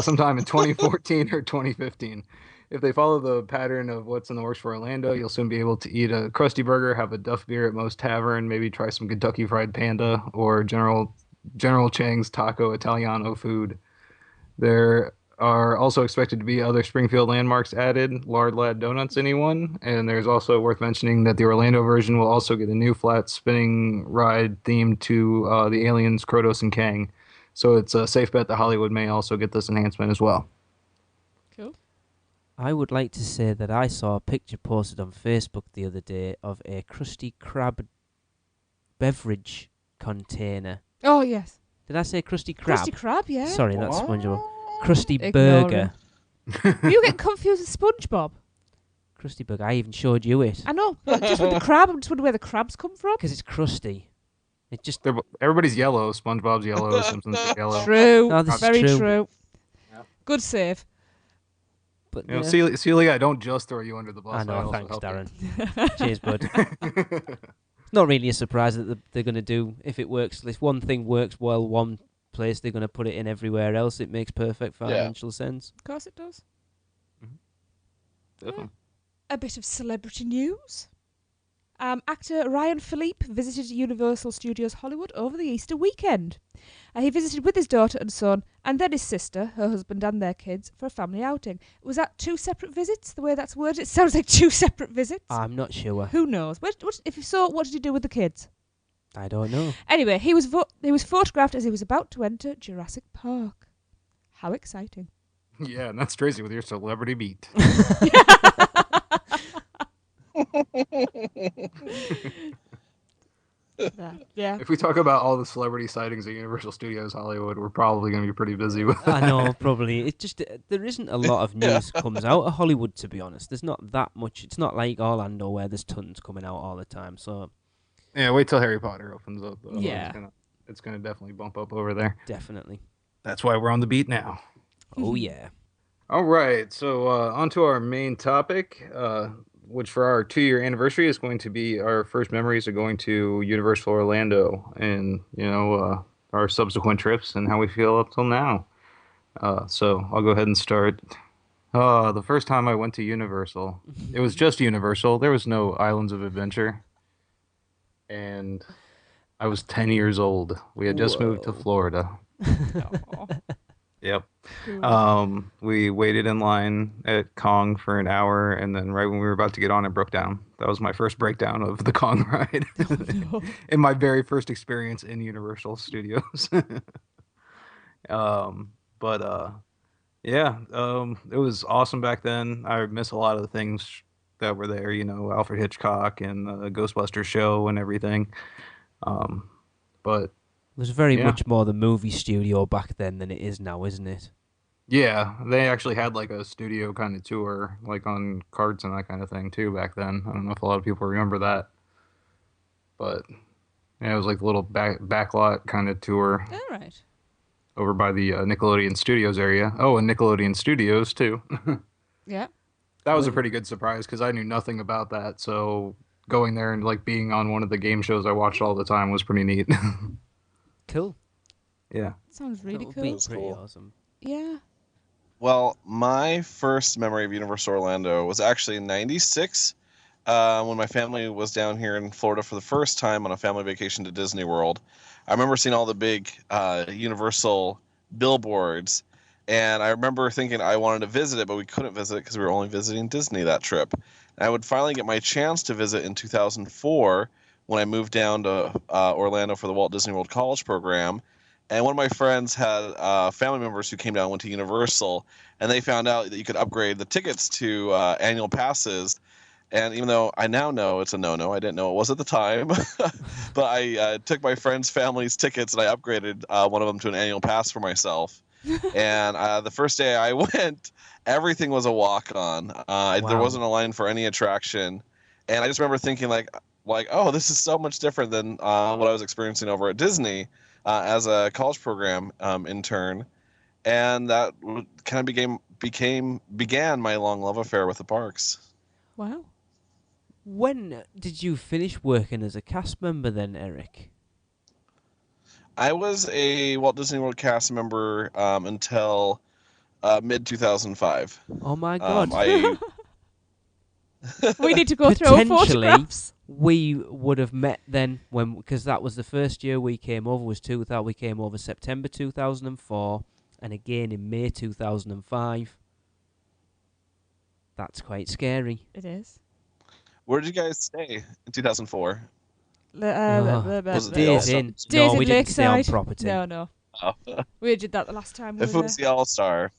Sometime in 2014 or 2015. If they follow the pattern of what's in the works for Orlando, you'll soon be able to eat a Krusty Burger, have a Duff Beer at Moe's Tavern, maybe try some Kentucky Fried Panda or General Chang's Taco Italiano food. There are also expected to be other Springfield landmarks added. Lard Lad Donuts, anyone? And there's also worth mentioning that the Orlando version will also get a new flat spinning ride themed to the aliens Krotos and Kang. So it's a safe bet that Hollywood may also get this enhancement as well. Cool. I would like to say that I saw a picture posted on Facebook the other day of a Krusty Krab beverage container. Oh, yes. Did I say Krusty Krab? Krusty Krab, yeah. Sorry, that's SpongeBob. Krusty Ignore Burger. Were you getting confused with SpongeBob? Krusty Burger. I even showed you it. I know, but just with the crab, I'm just wondering where the crabs come from. Because it's crusty. It just... Everybody's yellow. SpongeBob's yellow. Simpsons is yellow. True. No, this is Very true. true. Yep. Good save. But, You know, Celia, I don't just throw you under the bus. I know, also thanks, help Darren. Cheers, bud. you. Not really a surprise that they're going to do, if it works, if one thing works well one place, they're going to put it in everywhere else. It makes perfect financial sense. Of course it does. Definitely. A bit of celebrity news. Actor Ryan Philippe visited Universal Studios Hollywood over the Easter weekend. He visited with his daughter and son, and then his sister, her husband and their kids, for a family outing. Was that 2 separate visits, the way that's worded? It sounds like 2 separate visits. I'm not sure. Who knows? If you saw, what did he do with the kids? I don't know. Anyway, he was photographed as he was about to enter Jurassic Park. How exciting. Yeah, and that's Tracy with your celebrity beat. Yeah. If we talk about all the celebrity sightings at Universal Studios Hollywood, we're probably going to be pretty busy with that. I know, probably. It's just, there isn't a lot of news comes out of Hollywood, to be honest. There's not that much. It's not like Orlando where there's tons coming out all the time. So Yeah, wait till Harry Potter opens up. Though. Yeah. It's gonna definitely bump up over there. definitely. That's why we're on the beat now. Oh, yeah. All right, so on to our main topic, which for our 2-year anniversary is going to be our first memories of going to Universal Orlando and, our subsequent trips and how we feel up till now. So I'll go ahead and start. The first time I went to Universal, it was just Universal. There was no Islands of Adventure. And I was 10 years old. We had just moved to Florida. Yep. We waited in line at Kong for an hour, and then right when we were about to get on, it broke down. That was my first breakdown of the Kong ride, and my very first experience in Universal Studios. It was awesome back then. I miss a lot of the things that were there, Alfred Hitchcock and the Ghostbusters show and everything. But There's very much more the movie studio back then than it is now, isn't it? yeah, they actually had like a studio kind of tour, like on carts and that kind of thing too back then. I don't know if a lot of people remember that, but yeah, it was like a little backlot kind of tour All right. over by the Nickelodeon Studios area. Oh, and Nickelodeon Studios too. Yeah. That was a pretty good surprise because I knew nothing about that. So going there and like being on one of the game shows I watched all the time was pretty neat. Cool. Yeah. Sounds really That would cool. be That's pretty cool. awesome. Yeah. Well, my first memory of Universal Orlando was actually in '96 when my family was down here in Florida for the first time on a family vacation to Disney World. I remember seeing all the big Universal billboards, and I remember thinking I wanted to visit it, but we couldn't visit it because we were only visiting Disney that trip. And I would finally get my chance to visit in 2004 when I moved down to Orlando for the Walt Disney World College program. And one of my friends had family members who came down and went to Universal, and they found out that you could upgrade the tickets to annual passes. And even though I now know it's a no-no, I didn't know it was at the time, but I took my friend's family's tickets and I upgraded one of them to an annual pass for myself. And the first day I went, everything was a walk-on. There Wow. wasn't a line for any attraction. And I just remember thinking like, oh, this is so much different than what I was experiencing over at Disney as a college program intern. And that kind of began my long love affair with the parks. Wow. When did you finish working as a cast member then, Eric? I was a Walt Disney World cast member until mid 2005. Oh my God. We need to go through our Potentially, photographs. we would have met then because that was the first year we came over. We came over September 2004, and again in May 2005. That's quite scary. It is. Where did you guys stay in 2004? Was it the Days All-Star? in. Days No, in we didn't stay on Lakeside. property. No. Oh. We did that the last time we If it were was there. the All-Star,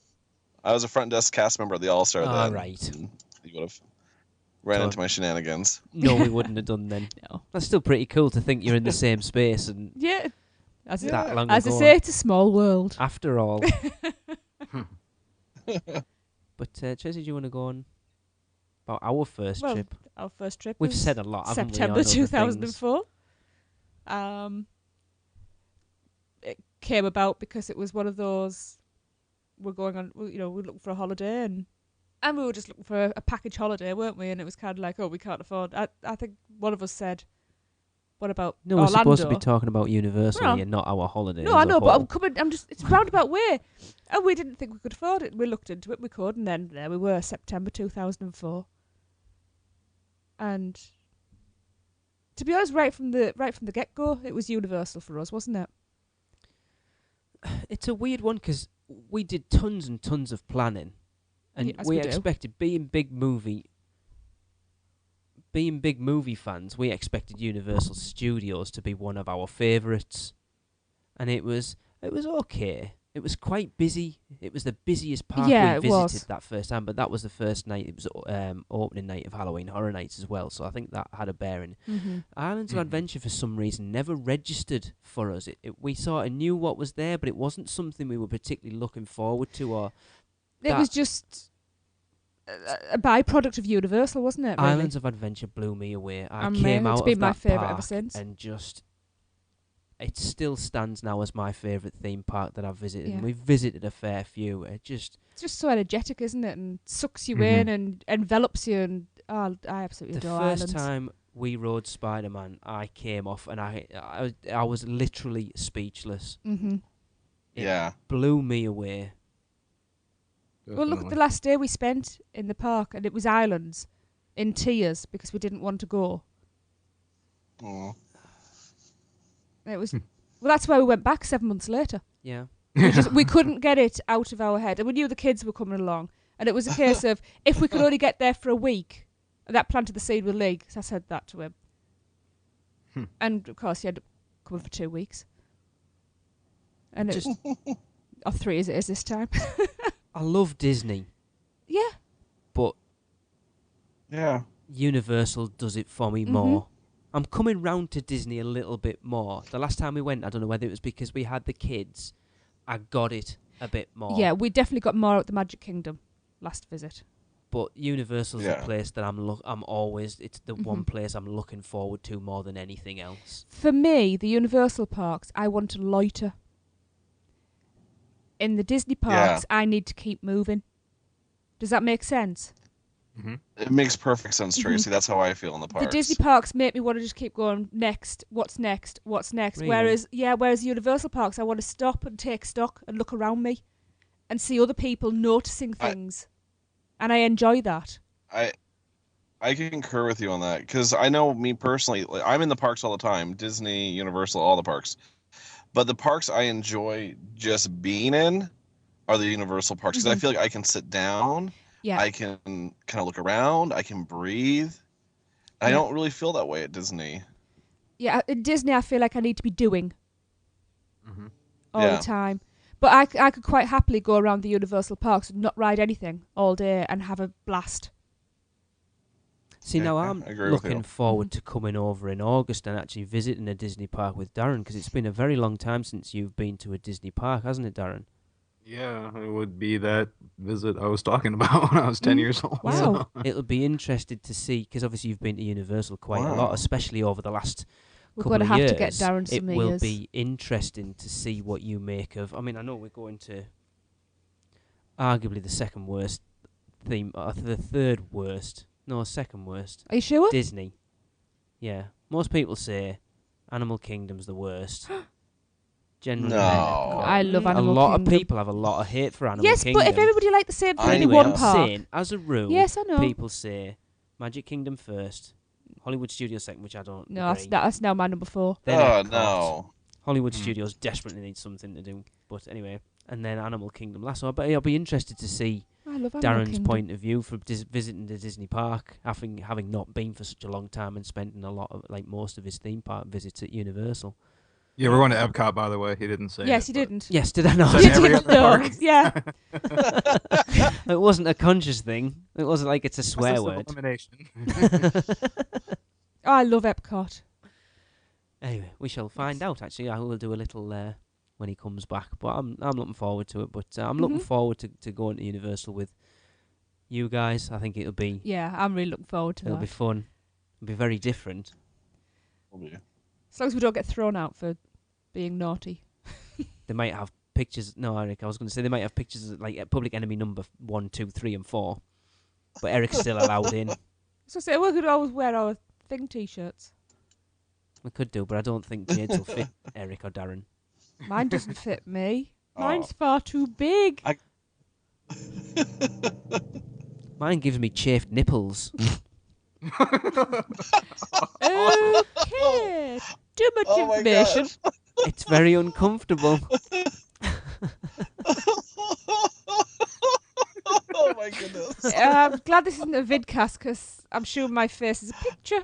I was a front desk cast member of the All-Star Ah, then. right. And you would have ran So- into my shenanigans. No, we wouldn't have done then. No. That's still pretty cool to think you're in the same space and Yeah. As, that long as I ago. say, it's a small world. After all. But Chelsea, do you want to go on about our first Well, trip? Our first trip We've was said a lot, haven't we? September on other 2004. It came about because it was one of those we're going on, we're looking for a holiday and we were just looking for a package holiday, weren't we? And it was kind of like, oh, we can't afford. I think one of us said, "What about No, we're Orlando?" supposed to be talking about Universal No. here, not our holiday. No, as I a know, but whole. I'm coming. It's a roundabout way, and we didn't think we could afford it. We looked into it, we could, and then there we were, September 2004. And to be honest, right from the get go, it was Universal for us, wasn't it? It's a weird one because we did tons and tons of planning, and Yeah, as we we do. expected being big movie fans. We expected Universal Studios to be one of our favourites, and it was okay. It was quite busy. It was the busiest park Yeah, we it visited was. that first time, but that was the first night. It was opening night of Halloween Horror Nights as well, so I think that had a bearing. Mm-hmm. Islands of Adventure, for some reason, never registered for us. We sort of knew what was there, but it wasn't something we were particularly looking forward to. Or It was just a byproduct of Universal, wasn't it? Really? Islands of Adventure blew me away. I And came it's out been of my that favourite park ever since. and just it still stands now as my favourite theme park that I've visited. Yeah. And we've visited a fair few. It's just so energetic, isn't it? And sucks you Mhm. in and envelops you. And I absolutely The adore first Islands. time we rode Spider-Man, I came off and I was literally speechless. Mm-hmm. It Yeah. blew me away. Well, look at the last day we spent in the park, and it was Islands in tears because we didn't want to go. Mm. And it was well, that's why we went back 7 months later. Yeah. We couldn't get it out of our head, and we knew the kids were coming along, and it was a case of if we could only get there for a week, and that planted the seed with Lee, 'cause I said that to him. And of course, he ended up coming for 2 weeks, and Just- or 3 as it is this time. I love Disney, Yeah. but Yeah. Universal does it for me Mhm. more. I'm coming round to Disney a little bit more. The last time we went, I don't know whether it was because we had the kids, I got it a bit more. Yeah, we definitely got more at the Magic Kingdom last visit. But Universal's the Yeah. place that I'm always, it's the one Mhm. place I'm looking forward to more than anything else. For me, the Universal parks, I want to loiter. In the Disney parks, I need to keep moving. Does that make sense? It makes perfect sense, Tracy. That's how I feel in the parks. The Disney parks make me want to just keep going, next, what's next, what's next. Really? Whereas Universal parks, I want to stop and take stock and look around me and see other people noticing things. And I enjoy that. I concur with you on that, because I know me personally, like, I'm in the parks all the time, Disney, Universal, all the parks. But the parks I enjoy just being in are the Universal parks, because I feel like I can sit down, I can kind of look around, I can breathe. I don't really feel that way at Disney. Yeah, at Disney I feel like I need to be doing all the time. But I could quite happily go around the Universal parks and not ride anything all day and have a blast. See, now I'm looking forward to coming over in August and actually visiting a Disney park with Darren, because it's been a very long time since you've been to a Disney park, hasn't it, Darren? Yeah, it would be that visit I was talking about when I was 10 years old. Wow. So it'll be interesting to see, because obviously you've been to Universal quite a lot, especially over the last couple of years. We're going to have to get Darren some It will be interesting to see what you make of... I mean, I know we're going to arguably the second worst theme, or the third worst. No, second worst. Are you sure? Disney. Yeah. Most people say Animal Kingdom's the worst. Generally, I love Animal Kingdom. A lot of people have a lot of hate for Animal Kingdom. Yes, but if everybody liked the same thing in anyway, one I'm park... saying, as a rule, yes, I know. people say Magic Kingdom first, Hollywood Studios second, which I don't agree. That's now my number 4. Then Epcot. No. Hollywood Studios desperately need something to do. But anyway, and then Animal Kingdom last. So I'll be interested to see I love Animal Darren's Kingdom. point of view for visiting the Disney park, having not been for such a long time and spending a lot of, like, most of his theme park visits at Universal. Yeah, we're going to Epcot, by the way. He didn't say Yes, it, he but- didn't. Yes, did I not? You didn't know. Yeah. It wasn't a conscious thing. It wasn't like it's a swear Process of word. elimination. Oh, I love Epcot. Anyway, we shall find out. Actually, I will do a little when he comes back. But I'm looking forward to it. But I'm looking forward to going to Universal with you guys. I think it'll be. Yeah, I'm really looking forward to It'll that. be fun. It'll be very different. As long as we don't get thrown out for being naughty. They might have pictures. No, Eric, I was going to say they might have pictures of, like, Public Enemy number 1, 2, 3, and 4. But Eric's still allowed in. So say we could always wear our thing t-shirts. We could do, but I don't think Jades will fit Eric or Darren. Mine doesn't fit me. Mine's far too big. Mine gives me chafed nipples. Okay. Too much information. It's very uncomfortable. Oh my goodness. I'm glad this isn't a vidcast because I'm sure my face is a picture.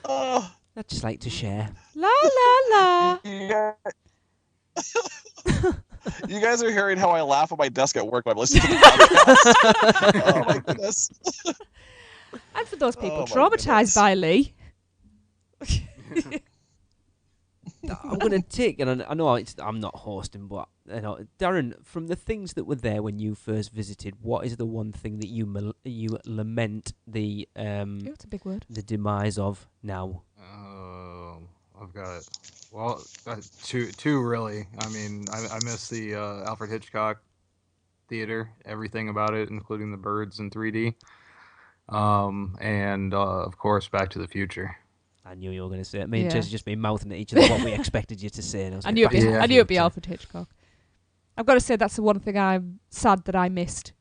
I'd just like to share. La la la. You guys are hearing how I laugh at my desk at work when I'm listening to the podcast. Oh my goodness. And for those people Oh, my traumatized by Lee. I'm going to take, and I know I'm not hosting, but Darren, from the things that were there when you first visited, what is the one thing that you lament the It's a big word. the demise of now? I've got it. Well, two really. I mean, I miss the Alfred Hitchcock theater, everything about it, including the birds in 3D. And of course, Back to the Future. I knew you were going to say it. Me and Yeah. Jess just been mouthing at each other what we expected you to say. And I knew it'd be Alfred. Alfred Hitchcock. I've got to say that's the one thing I'm sad that I missed.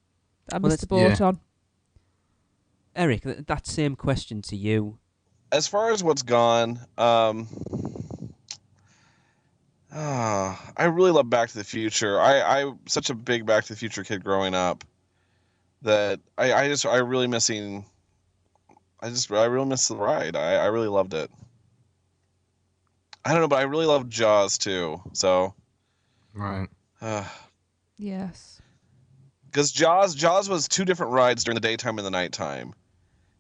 I missed the boat on. Eric, that same question to you. As far as what's gone, I really love Back to the Future. I'm such a big Back to the Future kid growing up that I really miss the ride. I really loved it. I don't know, but I really love Jaws too. So, Right. Yes. Because Jaws was 2 different rides during the daytime and the nighttime,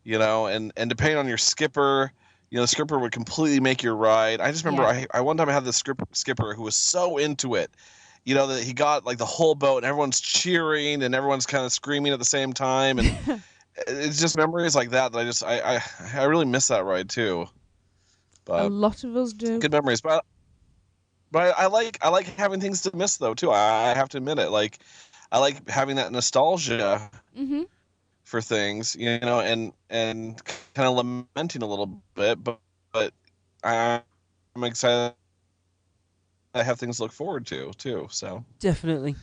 and depending on your skipper, the skipper would completely make your ride. I just remember I one time I had this skipper who was so into it, that he got like the whole boat and everyone's cheering and everyone's kind of screaming at the same time, and it's just memories like that I really miss that ride too. But a lot of us do. Good memories, but I like having things to miss though too. I have to admit it. Like I like having that nostalgia. Mm-hmm. for things, and kind of lamenting a little bit, but I'm excited. I have things to look forward to too. So Definitely.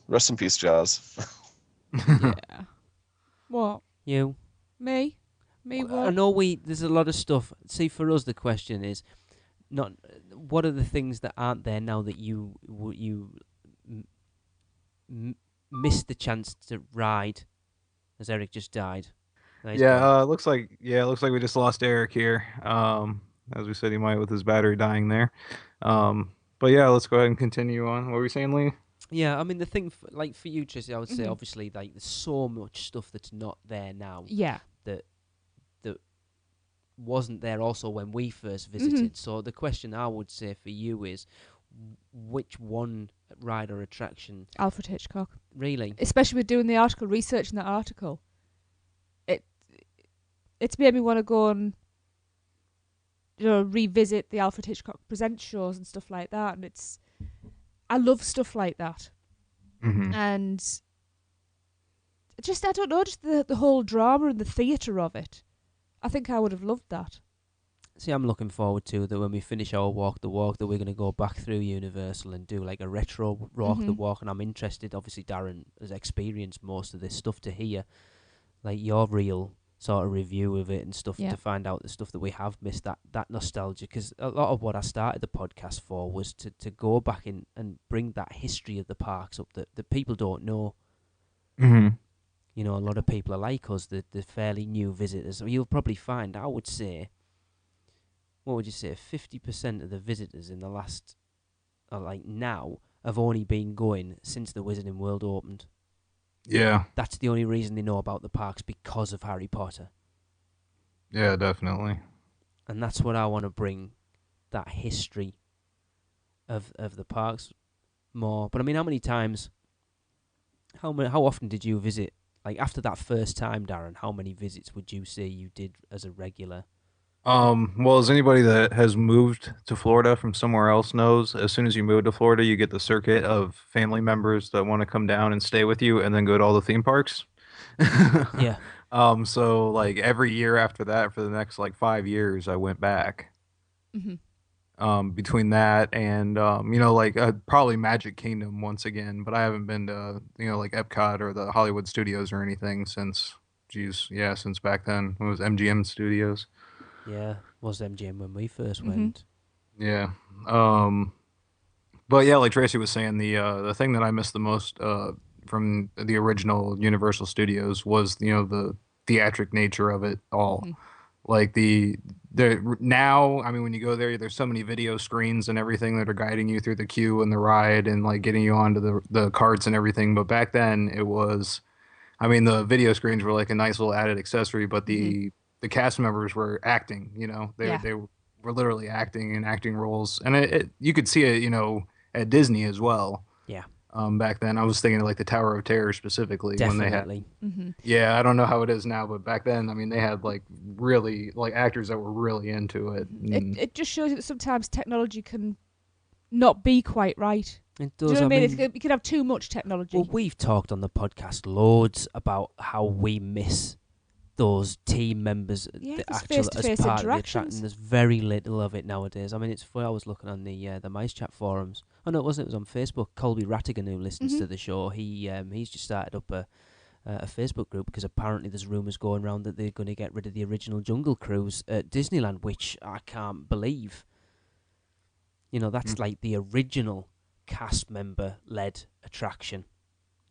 rest in peace, Jaws. Yeah. What? You. Me? Me I what? know there's a lot of stuff. See, for us, the question is not what are the things that aren't there now that you missed the chance to ride, as Eric just died. No, he's gone. It looks like we just lost Eric here. As we said, he might with his battery dying there. But yeah, let's go ahead and continue on. What were you saying, Lee? Yeah, I mean the thing, for you, Tracy, I would say Mhm. obviously like there's so much stuff that's not there now Yeah. that wasn't there also when we first visited. Mhm. So the question I would say for you is, which one ride or attraction Alfred Hitchcock. really? Especially with doing the article, researching that article. It's made me want to go and revisit the Alfred Hitchcock Presents shows and stuff like that. And I love stuff like that. Mm-hmm. And just, I don't know, just the whole drama and the theatre of it. I think I would have loved that. See, I'm looking forward to that when we finish our walk the walk, that we're going to go back through Universal and do like a retro walk the walk. And I'm interested, obviously Darren has experienced most of this stuff, to hear like your real sort of review of it and stuff, Yeah. to find out the stuff that we have missed, that nostalgia. Because a lot of what I started the podcast for was to go back in and bring that history of the parks up that people don't know. Mm-hmm. You know, a lot of people are like us, the fairly new visitors. So you'll probably find, I would say, what would you say, 50% of the visitors in the last, like now, have only been going since the Wizarding World opened. Yeah. That's the only reason they know about the parks, because of Harry Potter. Yeah, definitely. And that's what I want to bring, that history of the parks more. But I mean, how many times, how often did you visit? Like after that first time, Darren, how many visits would you say you did as a regular? Well, as anybody that has moved to Florida from somewhere else knows, as soon as you move to Florida, you get the circuit of family members that want to come down and stay with you and then go to all the theme parks. Yeah. So like every year after that, for the next like 5 years, I went back. Mm-hmm. Between that and like probably Magic Kingdom once again, but I haven't been to like Epcot or the Hollywood Studios or anything since, since back then when it was MGM Studios. Yeah, was MGM when we first Mhm. went. Yeah. But yeah, like Tracy was saying, the thing that I missed the most from the original Universal Studios was the theatric nature of it all. Mhm. Like the now, I mean, when you go there, there's so many video screens and everything that are guiding you through the queue and the ride and like getting you onto the carts and everything. But back then, it was, I mean, the video screens were like a nice little added accessory, but the cast members were acting. Yeah. They were literally acting and acting roles, and you could see it, at Disney as well. Yeah. Back then, I was thinking of like the Tower of Terror specifically when they had. Definitely. Mm-hmm. Yeah, I don't know how it is now, but back then, I mean, they had like really like actors that were really into it. And It just shows you that sometimes technology can not be quite right. It Do does. you know what I mean? You could have too much technology. Well, we've talked on the podcast loads about how we miss those team members, Yeah, the those actual face-to-face as part of the interactions. attraction. There's very little of it nowadays. I mean, it's funny. I was looking on the Mice Chat forums. Oh no, it wasn't. It was on Facebook. Colby Rattigan, who listens to the show, he's just started up a Facebook group because apparently there's rumours going around that they're going to get rid of the original Jungle Cruise at Disneyland, which I can't believe. That's like the original cast member led attraction.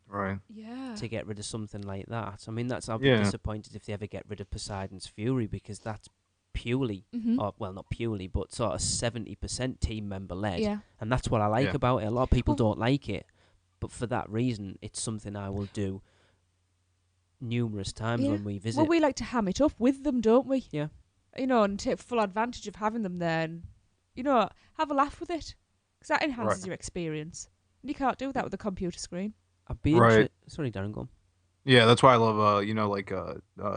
right. Yeah. To get rid of something like that. I mean, I'll be Yeah. disappointed if they ever get rid of Poseidon's Fury, because that's purely, Mm-hmm. well, not purely, but sort of 70% team member led. Yeah. And that's what I like Yeah. about it. A lot of people Well- don't like it, but for that reason, it's something I will do numerous times Yeah. when we visit. Well, we like to ham it up with them, don't we? Yeah. And take full advantage of having them there and, have a laugh with it. Because that enhances Right. your experience. And you can't do that with a computer screen. I'd be Right. Sorry, Darren, go on. Yeah, that's why I love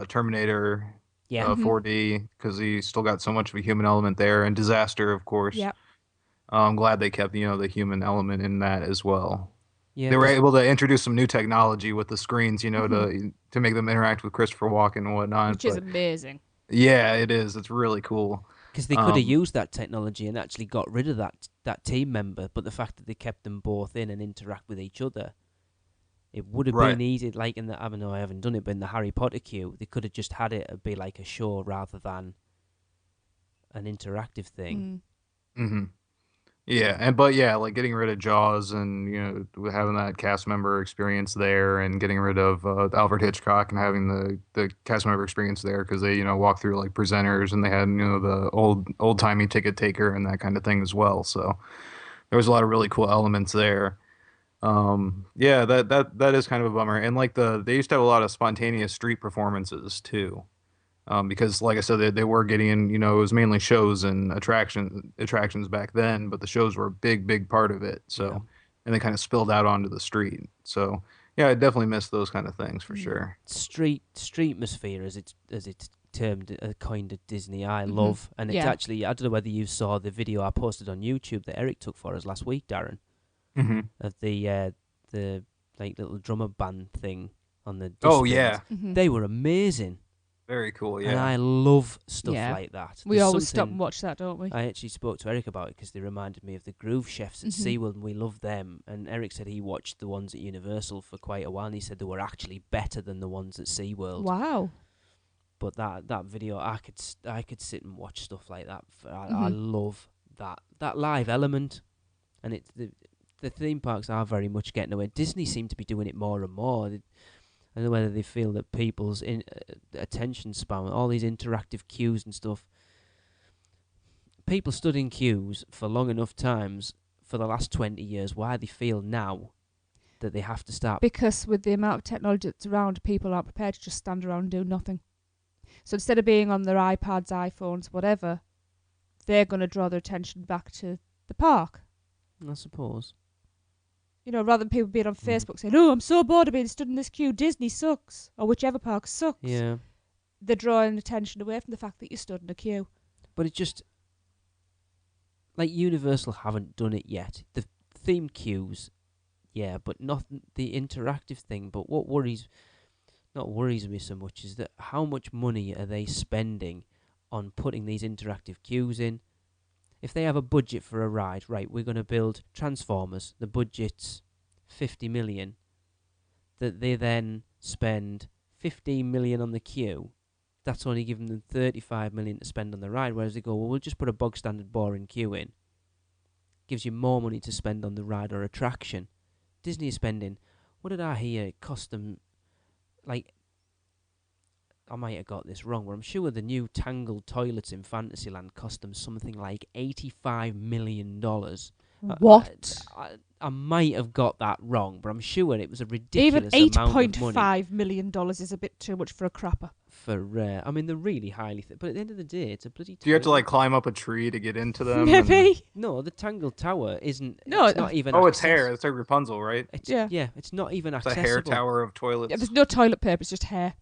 Terminator Yeah. Mhm. 4D, because he still got so much of a human element there, and Disaster, of course. Yeah. I'm glad they kept the human element in that as well. Yeah, They were 'cause- able to introduce some new technology with the screens, to make them interact with Christopher Walken and whatnot. Which is but amazing. yeah, it is. It's really cool. Because they could have used that technology and actually got rid of that team member, but the fact that they kept them both in and interact with each other, it would have Right. been easy. Like in the, I know I haven't done it, but in the Harry Potter queue, they could have just had it be like a show rather than an interactive thing. Mm-hmm. Yeah, but like getting rid of Jaws and having that cast member experience there, and getting rid of Alfred Hitchcock and having the cast member experience there because they walk through like presenters and they had the old timey ticket taker and that kind of thing as well. So there was a lot of really cool elements there. Yeah, that is kind of a bummer. And like they used to have a lot of spontaneous street performances too. Because like I said, they were getting in, it was mainly shows and attractions back then, but the shows were a big part of it. So, Yeah. and they kind of spilled out onto the street. So, yeah, I definitely miss those kind of things for sure. Streetmosphere, as it's termed, a kind of Disney I love, and it's Yeah. actually, I don't know whether you saw the video I posted on YouTube that Eric took for us last week, Darren, Mm-hmm. of the like little drummer band thing on the. Oh Dustbins. yeah, They were amazing. very cool. And Yeah. I love stuff Yeah. like that. We There's always stop something- and watch that, don't we? I actually spoke to Eric about it because they reminded me of the Groove Chefs at SeaWorld, and we love them. And Eric said he watched the ones at Universal for quite a while, and he said they were actually better than the ones at SeaWorld. Wow. But that video, I could sit and watch stuff like that. I love that live element, and the theme parks are very much getting away. Disney seem to be doing it more and more. I don't know whether they feel that people's attention span, all these interactive cues and stuff. People stood in queues for long enough times for the last 20 years. Why they feel now that they have to start. Because with the amount of technology that's around, people aren't prepared to just stand around and do nothing. So instead of being on their iPads, iPhones, whatever, they're going to draw their attention back to the park. I suppose. Rather than people being on Facebook saying, "Oh, I'm so bored of being stood in this queue. Disney sucks," or whichever park sucks. Yeah. They're drawing attention away from the fact that you stood in a queue. But it just, like, Universal haven't done it yet. The theme queues, yeah, but not the interactive thing. But what worries me so much is that how much money are they spending on putting these interactive queues in? If they have a budget for a ride, right, we're going to build Transformers, the budget's 50 million, that they then spend 15 million on the queue, that's only giving them 35 million to spend on the ride, whereas they go, well, we'll just put a bog standard boring queue in. Gives you more money to spend on the ride or attraction. Disney is spending, what did I hear? It cost them, like, I might have got this wrong, but I'm sure the new Tangled toilets in Fantasyland cost them something like $85 million. What? I might have got that wrong, but I'm sure it was a ridiculous Even amount of money. $8.5 million is a bit too much for a crapper. I mean, they're really highly... but at the end of the day, it's a bloody... Do you have to like climb up a tree to get into them? Maybe. No, the Tangled Tower isn't... No, it's not even... Oh, it's hair. It's like Rapunzel, right? It's, Yeah. yeah, it's not even It's accessible. a hair tower of toilets. Yeah, there's no toilet paper, it's just hair.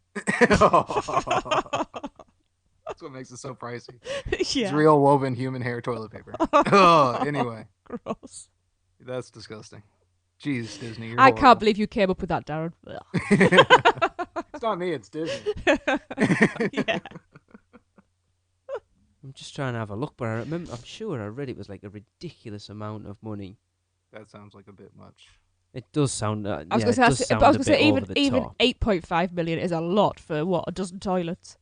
That's what makes it so pricey. Yeah. It's real woven human hair toilet paper. Oh, anyway, Gross. that's disgusting. Jeez, Disney, you're I can't horrible. believe you came up with that, Darren. It's not me, it's Disney. Yeah. I'm just trying to have a look, but I'm sure I read it was like a ridiculous amount of money. That sounds like a bit much. It does sound... I was yeah, going it to does say, sound but I was a going to bit say over the even top. 8.5 million is a lot for what, a dozen toilets.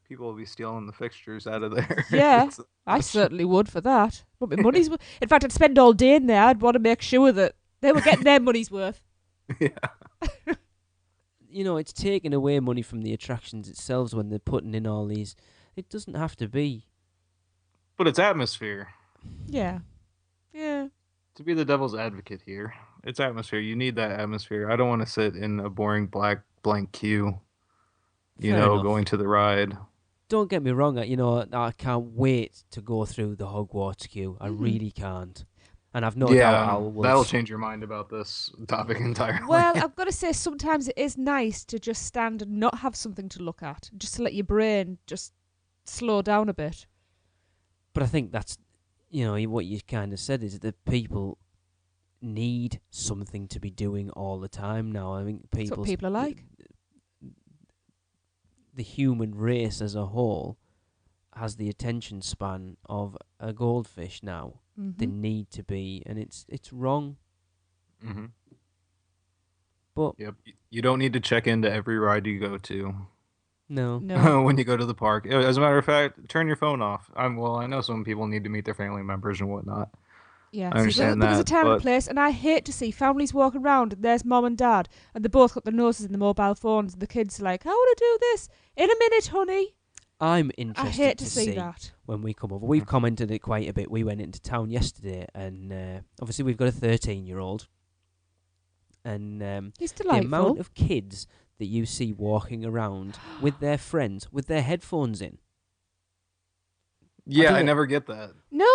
People will be stealing the fixtures out of there. Yeah. It's- I certainly would for that. But my money's worth. In fact, I'd spend all day in there. I'd want to make sure that they were getting their money's worth. yeah. It's taking away money from the attractions itself when they're putting in all these. It doesn't have to be. But it's atmosphere. Yeah. Yeah. To be the devil's advocate here, it's atmosphere. You need that atmosphere. I don't want to sit in a boring blank queue, Fair enough. going to the ride. Don't get me wrong, I can't wait to go through the Hogwarts queue. I really can't. And I've no doubt I will. That'll change your mind about this topic entirely. Well, I've got to say, sometimes it is nice to just stand and not have something to look at, just to let your brain just slow down a bit. But I think that's, what you kind of said is that people need something to be doing all the time now. I think That's what people are like. The human race as a whole has the attention span of a goldfish now. They need to be, and it's wrong. Mm-hmm. But Yep. You don't need to check into every ride you go to. no. When you go to the park. As a matter of fact, turn your phone off. I know some people need to meet their family members and whatnot. Yeah, I understand there's a that, time and but- place, and I hate to see families walking around and there's mom and dad, and they both got their noses in the mobile phones, and the kids are like, I want to do this in a minute, honey. I'm I interested hate to to see see that. when we come over. We've commented it quite a bit. We went into town yesterday, and obviously we've got a 13-year-old, and It's the delightful. amount of kids that you see walking around with their friends with their headphones in. Yeah, don't I know. never get that. No,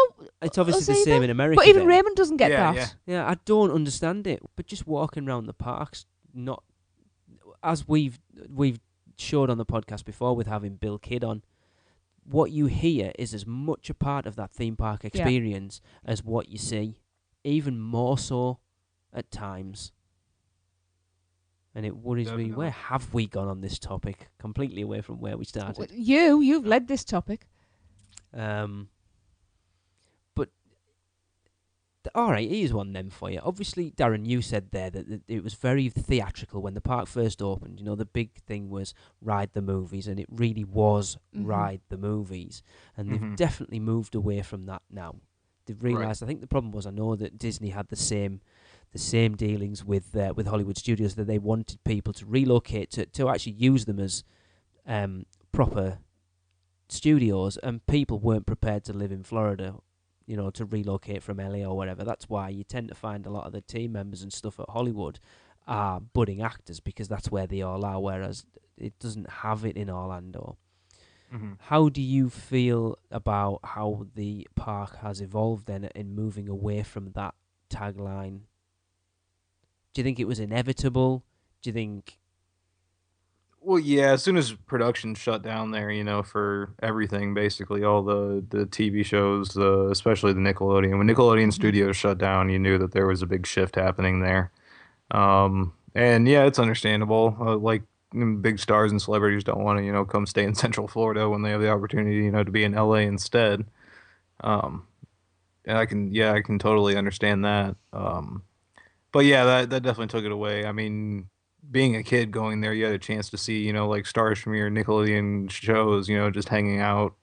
It's obviously us the either. same in America. But even then. Raymond doesn't get Yeah, that. yeah. Yeah, I don't understand it. But just walking around the parks, not as we've showed on the podcast before with having Bill Kidd on. What you hear is as much a part of that theme park experience as what you see, even more so at times. And it worries me. Definitely. Where have we gone on this topic? Completely away from where we started. You've led this topic. But all right, here's one then for you. Obviously, Darren, you said there that it was very theatrical when the park first opened. You know, the big thing was ride the movies, and it really was ride the movies. And they've definitely moved away from that now. They've realised. I think the problem was, I know that Disney had the same dealings with Hollywood studios, that they wanted people to relocate to actually use them as proper studios, and people weren't prepared to live in Florida, you know, to relocate from LA or whatever. That's why you tend to find a lot of the team members and stuff at Hollywood are budding actors, because that's where they all are, whereas it doesn't have it in Orlando. How do you feel about how the park has evolved then in moving away from that tagline? Do you think it was inevitable? Do you think... Well, yeah, as soon as production shut down there, you know, for everything, basically, all the TV shows, especially the Nickelodeon. When Nickelodeon Studios shut down, you knew that there was a big shift happening there. And yeah, it's understandable. Big stars and celebrities don't want to, you know, come stay in Central Florida when they have the opportunity, you know, to be in LA instead. And I can totally understand that. But yeah, that definitely took it away. I mean, being a kid going there, you had a chance to see, you know, like stars from your Nickelodeon shows, you know, just hanging out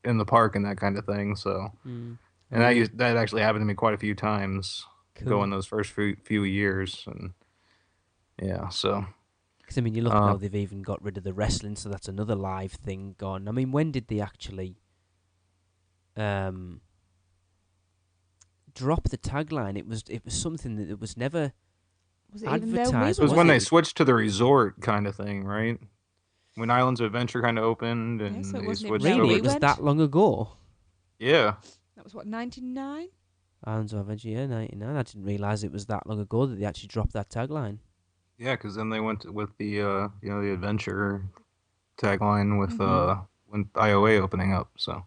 in the park and that kind of thing. So, and that actually happened to me quite a few times going those first few years, and yeah, so. Because, I mean, you look now, they've even got rid of the wrestling, so that's another live thing gone. I mean, when did they actually drop the tagline? It was something that it was never Was it even there? advertised. It was when they switched to the resort kind of thing, right? When Islands of Adventure kind of opened, and Yeah, so it they wasn't switched even Really? we It was went. that long ago? Yeah. That was what, 99? Islands of Adventure, yeah, 99. I didn't realise it was that long ago that they actually dropped that tagline. Yeah, because then they went with the the adventure tagline with when IOA opening up. So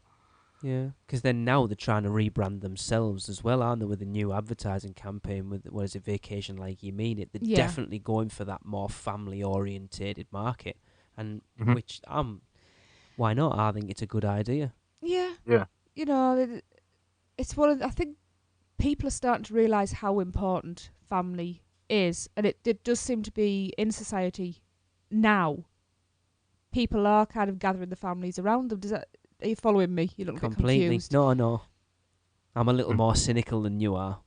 Yeah, because then now they're trying to rebrand themselves as well, aren't they, with a new advertising campaign with, what is it, Vacation Like You Mean It. They're definitely going for that more family-orientated market, and which why not? I think it's a good idea. Yeah. Yeah. You know, it's one of I think people are starting to realise how important family is, and it does seem to be in society now. People are kind of gathering the families around them. Are you following me? You look a bit Completely. confused. No. I'm a little more cynical than you are.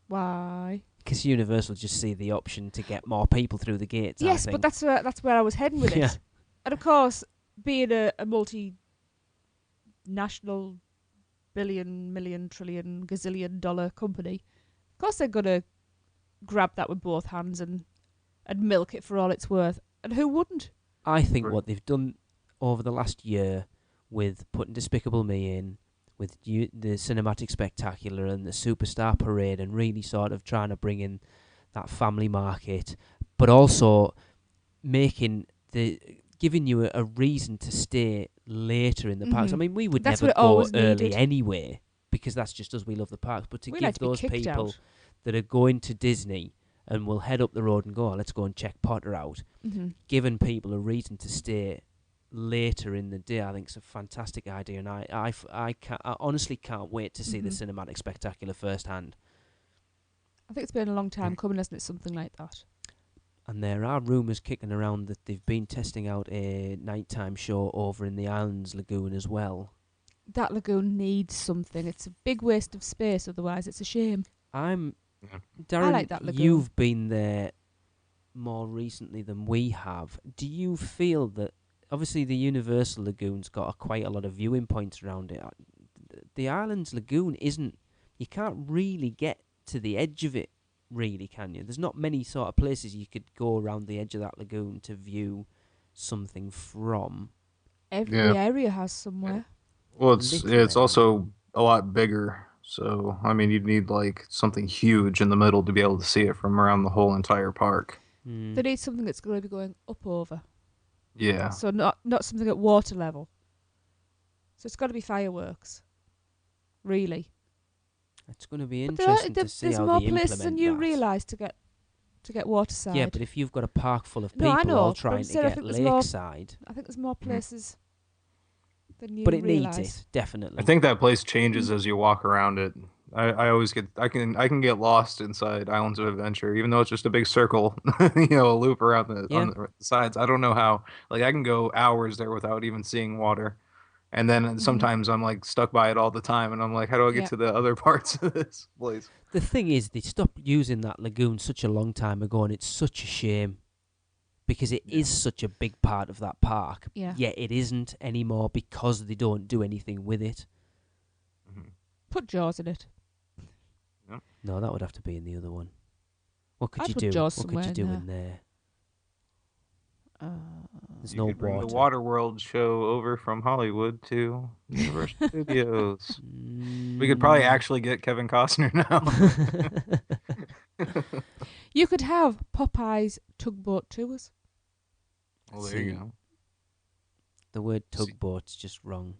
Why? Because Universal just see the option to get more people through the gates. I Yes, think. but that's where I was heading with Yeah. it. And of course, being a multi-national billion, million, trillion, gazillion dollar company, of course they're gonna grab that with both hands and milk it for all it's worth. And who wouldn't? I think Right. what they've done over the last year with putting Despicable Me in, with the Cinematic Spectacular and the Superstar Parade, and really sort of trying to bring in that family market, but also giving you a reason to stay later in the parks. I mean, we would That's never what it go always early needed. anyway, because that's just us. We love the parks, but to We give like to be those kicked people out. that are going to Disney and will head up the road and go, let's go and check Potter out, giving people a reason to stay later in the day, I think it's a fantastic idea, and I honestly can't wait to see the cinematic spectacular firsthand. I think it's been a long time coming, hasn't it? Something like that. And there are rumours kicking around that they've been testing out a nighttime show over in the Islands Lagoon as well. That lagoon needs something. It's a big waste of space, otherwise it's a shame. Darren, I like that lagoon. You've been there more recently than we have. Do you feel that, obviously the Universal Lagoon's got quite a lot of viewing points around it. The Islands Lagoon isn't, you can't really get to the edge of it, really, can you? There's not many sort of places you could go around the edge of that lagoon to view something from. Every area has somewhere. Well, it's also a lot bigger. So, I mean, you'd need like something huge in the middle to be able to see it from around the whole entire park. They need something that's going to be going up over. Yeah. So not something at water level. So it's got to be fireworks. Really. It's going to be But interesting to see there's how more they places than implement you that. realise to get waterside. Yeah, but if you've got a park full of No, I people know, all but trying I'm to saying I get think there's more- lakeside, I think there's more places than you but it realise. needs it, definitely. I think that place changes as you walk around it. I always I can get lost inside Islands of Adventure, even though it's just a big circle, a loop around on the sides. I don't know how. Like I can go hours there without even seeing water, and then sometimes I'm like stuck by it all the time, and I'm like, how do I get to the other parts of this place? The thing is, they stopped using that lagoon such a long time ago, and it's such a shame because it is such a big part of that park. Yeah. Yet it isn't anymore because they don't do anything with it. Put Jaws in it. No, that would have to be in the other one. What could I'd you put do? Jaws What could you somewhere do in in there? There's You no could bring water. the Waterworld show over from Hollywood to Universal Studios. We could probably actually get Kevin Costner now. You could have Popeye's tugboat tours. Well, there you go. The word tugboat's just wrong.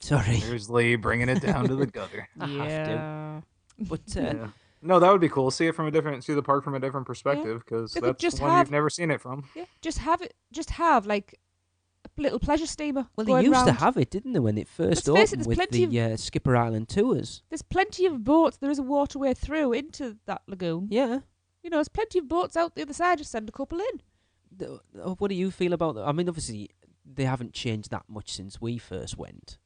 Sorry. There's Lee bringing it down to the gutter. I have to. But No, that would be cool. See the park from a different perspective, because They could that's just one have- you've never seen it from. Yeah, just have like a little pleasure steamer. well, they going used to round. have it, didn't they, when it first Let's face it, opened there's with plenty the Skipper Island tours? There's plenty of boats. There is a waterway through into that lagoon. Yeah. There's plenty of boats out the other side. Just send a couple in. What do you feel about that? I mean, obviously, they haven't changed that much since we first went.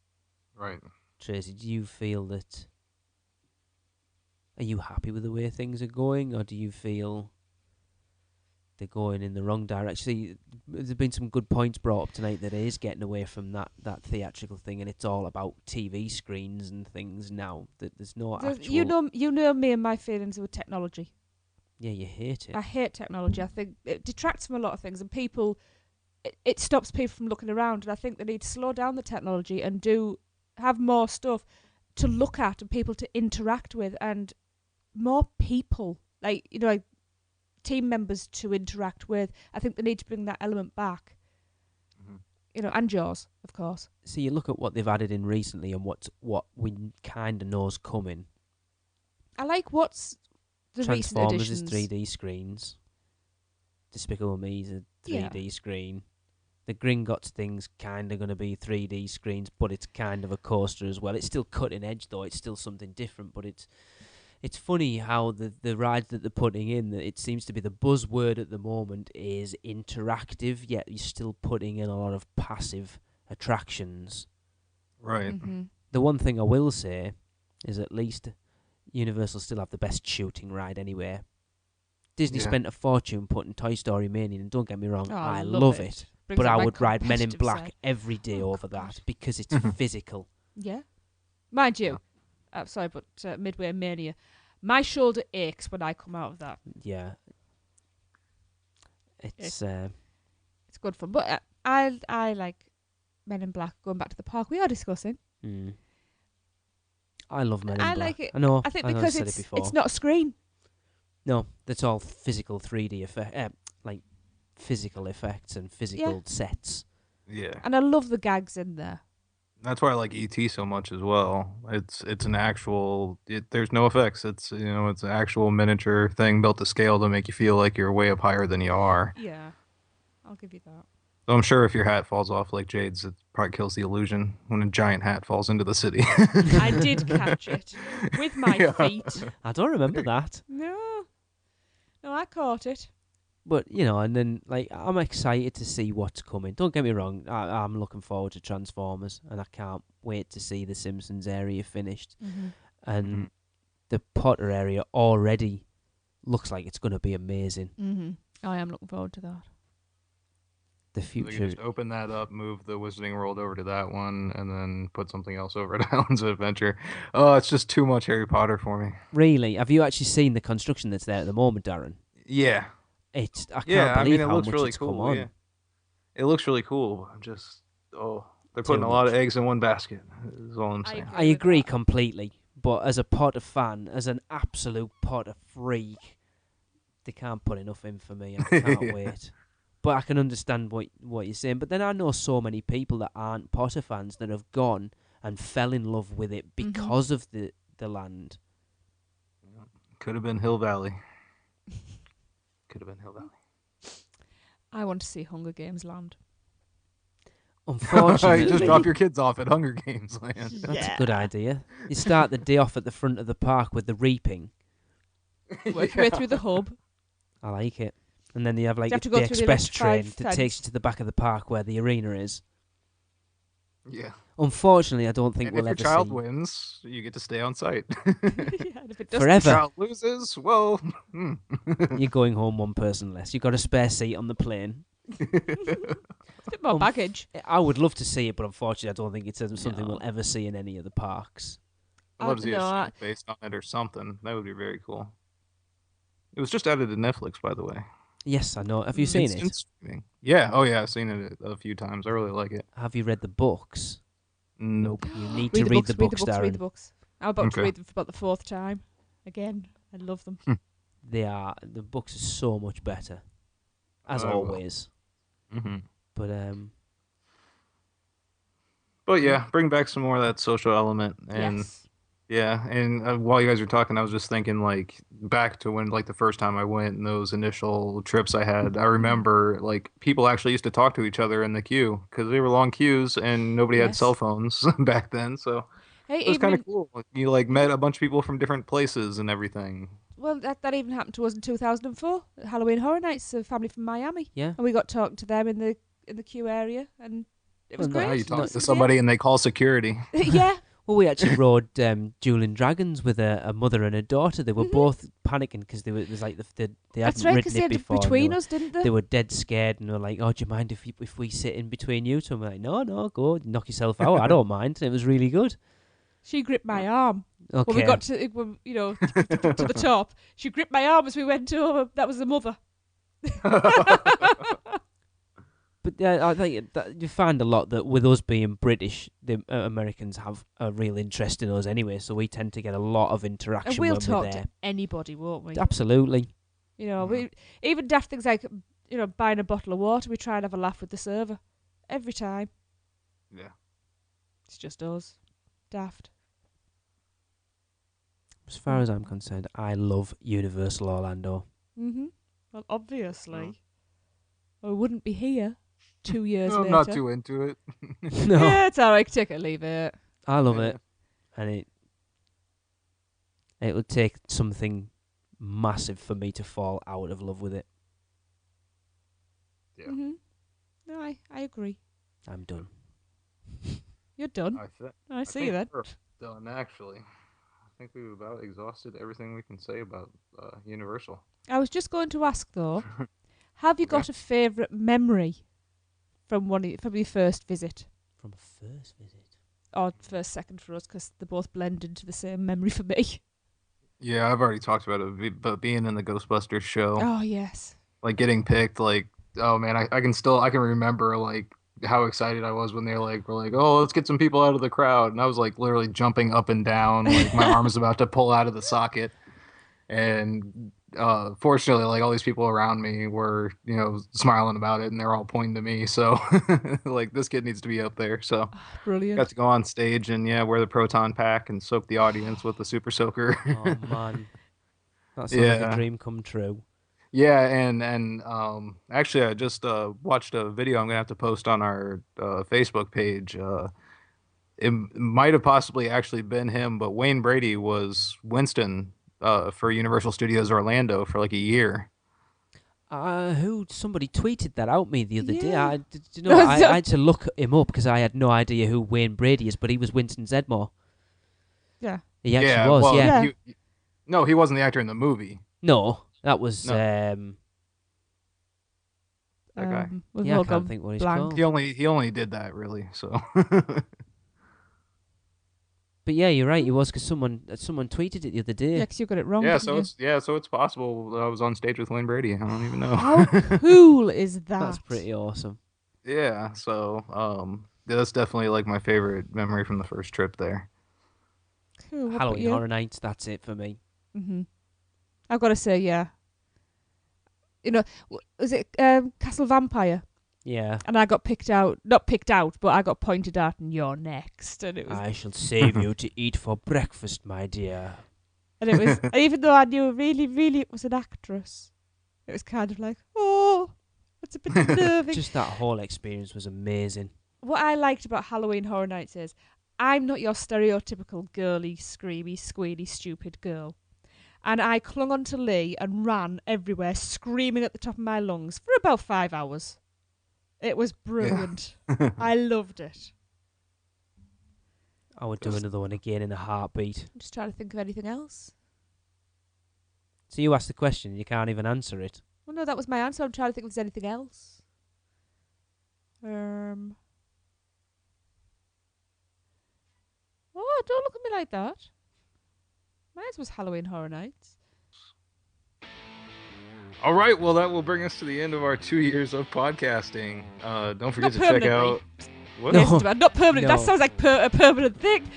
Right. Tracy, do you feel that... Are you happy with the way things are going, or do you feel they're going in the wrong direction? See, there's been some good points brought up tonight that it is getting away from that theatrical thing, and it's all about TV screens and things now. That there's no actual... You know me and my feelings with technology. Yeah, you hate it. I hate technology. I think it detracts from a lot of things, and people, it stops people from looking around. And I think they need to slow down the technology and have more stuff to look at and people to interact with, and more people, like team members to interact with. I think they need to bring that element back. And Jaws, of course. So you look at what they've added in recently and what we kind of know's coming. I like what's the recent Transformers additions. is 3D screens. Despicable Me's a 3D screen. The Gringotts thing's kind of going to be 3D screens, but it's kind of a coaster as well. It's still cutting edge, though. It's still something different, but it's funny how the rides that they're putting in, that it seems to be the buzzword at the moment is interactive, yet you're still putting in a lot of passive attractions. Right. Mm-hmm. The one thing I will say is at least Universal still have the best shooting ride anywhere. Disney spent a fortune putting Toy Story Mania, and don't get me wrong, I love it. Brings But out I my would ride Men in competitive Black side. every day Oh, over God. that because it's physical. Yeah. Mind you, sorry, but Midway Mania, my shoulder aches when I come out of that. Yeah. It's It's good fun. But I like Men in Black, going back to the park we are discussing. I love Men in I Black. like it. I know. I think I know because I've said it before. it's not a screen. No, that's all physical 3D effect, like physical effects and physical sets. Yeah. And I love the gags in there. That's why I like ET so much as well. It's an actual. There's no effects. It's it's an actual miniature thing built to scale to make you feel like you're way up higher than you are. Yeah, I'll give you that. So I'm sure if your hat falls off like Jade's, it probably kills the illusion when a giant hat falls into the city. I did catch it with my Yeah. feet. I don't remember that. No, I caught it. But, and then, like, I'm excited to see what's coming. Don't get me wrong, I'm looking forward to Transformers, and I can't wait to see the Simpsons area finished. Mm-hmm. And the Potter area already looks like it's going to be amazing. Mm-hmm. I am looking forward to that. The We can future. just open that up, move the Wizarding World over to that one, and then put something else over at Islands of Adventure. Oh, it's just too much Harry Potter for me. Really? Have you actually seen the construction that's there at the moment, Darren? Yeah. I can't Yeah, believe it how looks much really it's cool. come on. Yeah. It looks really cool. They're Too putting a lot of much. eggs in one basket, is all I'm saying. I agree completely, but as a Potter fan, as an absolute Potter freak, they can't put enough in for me. I can't wait. But I can understand what you're saying. But then I know so many people that aren't Potter fans that have gone and fell in love with it because of the land. Could have been Hill Valley. Could have been Hill Valley. I want to see Hunger Games Land. Unfortunately, You just drop your kids off at Hunger Games Land. that's a good idea. You start the day off at the front of the park with the reaping. Work your way through the hub. I like it. And then you have like You have to the go through the express train electrified that takes fence. you to the back of the park where the arena is. Yeah. Unfortunately, I don't think And we'll if your ever child see wins, you get to stay on site. Yeah, and if it doesn't, forever. Child loses, well. You're going home one person less. You've got a spare seat on the plane. it's a bit more baggage. I would love to see it, but unfortunately, I don't think it's something No. we'll ever see in any of the parks. I'd love to see no, a show based on it or something. That would be very cool. It was just added to Netflix, by the way. Yes, I know. Have you seen Instant it? streaming. Yeah. Oh, yeah. I've seen it a few times. I really like it. Have you read the books? Nope. You need to read the books, Darren. Read the books. I'm about to Okay. read them for about the fourth time. Again, I love them. The books are so much better, as I will. always. Mm-hmm. But But yeah, bring back some more of that social element. And Yes. yeah, and while you guys were talking, I was just thinking like back to when like the first time I went and those initial trips I had. I remember like people actually used to talk to each other in the queue because they were long queues and nobody had Yes. cell phones back then. So Hey, it was kind even of cool. You like met a bunch of people from different places and everything. well, that even happened to us in 2004 at Halloween Horror Nights. A family from Miami, yeah, and we got talking to them in the queue area, and it was Well, great. Now you Nice. talk Nice to and somebody and they call security. yeah, well, we actually rode Dueling Dragons with a mother and a daughter. They were both panicking because it was like they that's hadn't right. ridden Because they it had it before. and between they us, didn't were, they? they were dead scared and they were like, "Oh, do you mind if we sit in between you two?" And we're like, "No, go knock yourself out. I don't mind." And it was really good. She gripped my arm Okay. when we got to to the top. She gripped my arm as we went over. That was the mother. But I think that you find a lot that with us being British, the Americans have a real interest in us anyway, so we tend to get a lot of interaction And we'll when talk we're there. to anybody, won't we? Absolutely. You know, we even daft things like buying a bottle of water. We try and have a laugh with the server every time. Yeah. It's just us, daft. As far as I'm concerned, I love Universal Orlando. Well, obviously, I wouldn't be here 2 years I'm later. not too into it. No, Yeah, it's alright. Take it, or leave it. I love Yeah. it, and it would take something massive for me to fall out of love with it. Yeah. No, I agree. I'm done. You're done. I see you then. We're done, actually. I think we've about exhausted everything we can say about Universal. I was just going to ask though, have you Okay. got a favourite memory from from your first visit, From a first visit. or first second for us, because they both blend into the same memory for me? Yeah, I've already talked about it, but being in the Ghostbusters show, Oh yes. like getting picked, like, oh man, I can remember like how excited I was when they were like, oh, let's get some people out of the crowd, and I was like literally jumping up and down, like my arm was about to pull out of the socket, and fortunately, like all these people around me were, smiling about it, and they're all pointing to me. So, like, this kid needs to be up there. So, Brilliant. got to go on stage and wear the proton pack and soak the audience with the super soaker. Oh man, that sounds like a dream come true. Yeah, and actually, I just watched a video I'm gonna have to post on our Facebook page. It might have possibly actually been him, but Wayne Brady was Winston for Universal Studios Orlando for like a year. Somebody tweeted that out me the other day. Yeah. I had to look him up because I had no idea who Wayne Brady is, but he was Winston Zedmore. Yeah. He actually was. Well, yeah. No, he wasn't the actor in the movie. No, that was That guy. yeah, I can't think what he's called. He only did that really. So. But yeah, you're right. He was because someone tweeted it the other day. Yeah, because you got it wrong. Yeah, didn't you? so it's possible that I was on stage with Wayne Brady. I don't even know. How cool is that? That's pretty awesome. Yeah, so that's definitely like my favorite memory from the first trip there. Cool. What about Halloween you? Horror Nights. That's it for me. I've got to say, yeah. Was it Castle Vampire? Yeah. And I got not picked out, but I got pointed at, and you're next. And it was, I shall save you to eat for breakfast, my dear. and it was, even though I knew really, really it was an actress, it was kind of like, oh, it's a bit unnerving. Just that whole experience was amazing. What I liked about Halloween Horror Nights is, I'm not your stereotypical girly, screamy, squealy, stupid girl. And I clung on to Lee and ran everywhere, screaming at the top of my lungs for about 5 hours. It was brilliant. Yeah. I loved it. I would do another one again in a heartbeat. I'm just trying to think of anything else. So you asked the question and you can't even answer it. Well, no, that was my answer. I'm trying to think if there's anything else. Oh, don't look at me like that. Mine was Halloween Horror Nights. All right, well, that will bring us to the end of our 2 years of podcasting. Don't forget to check out. What? Yes, not permanent. No. That sounds like a permanent thing.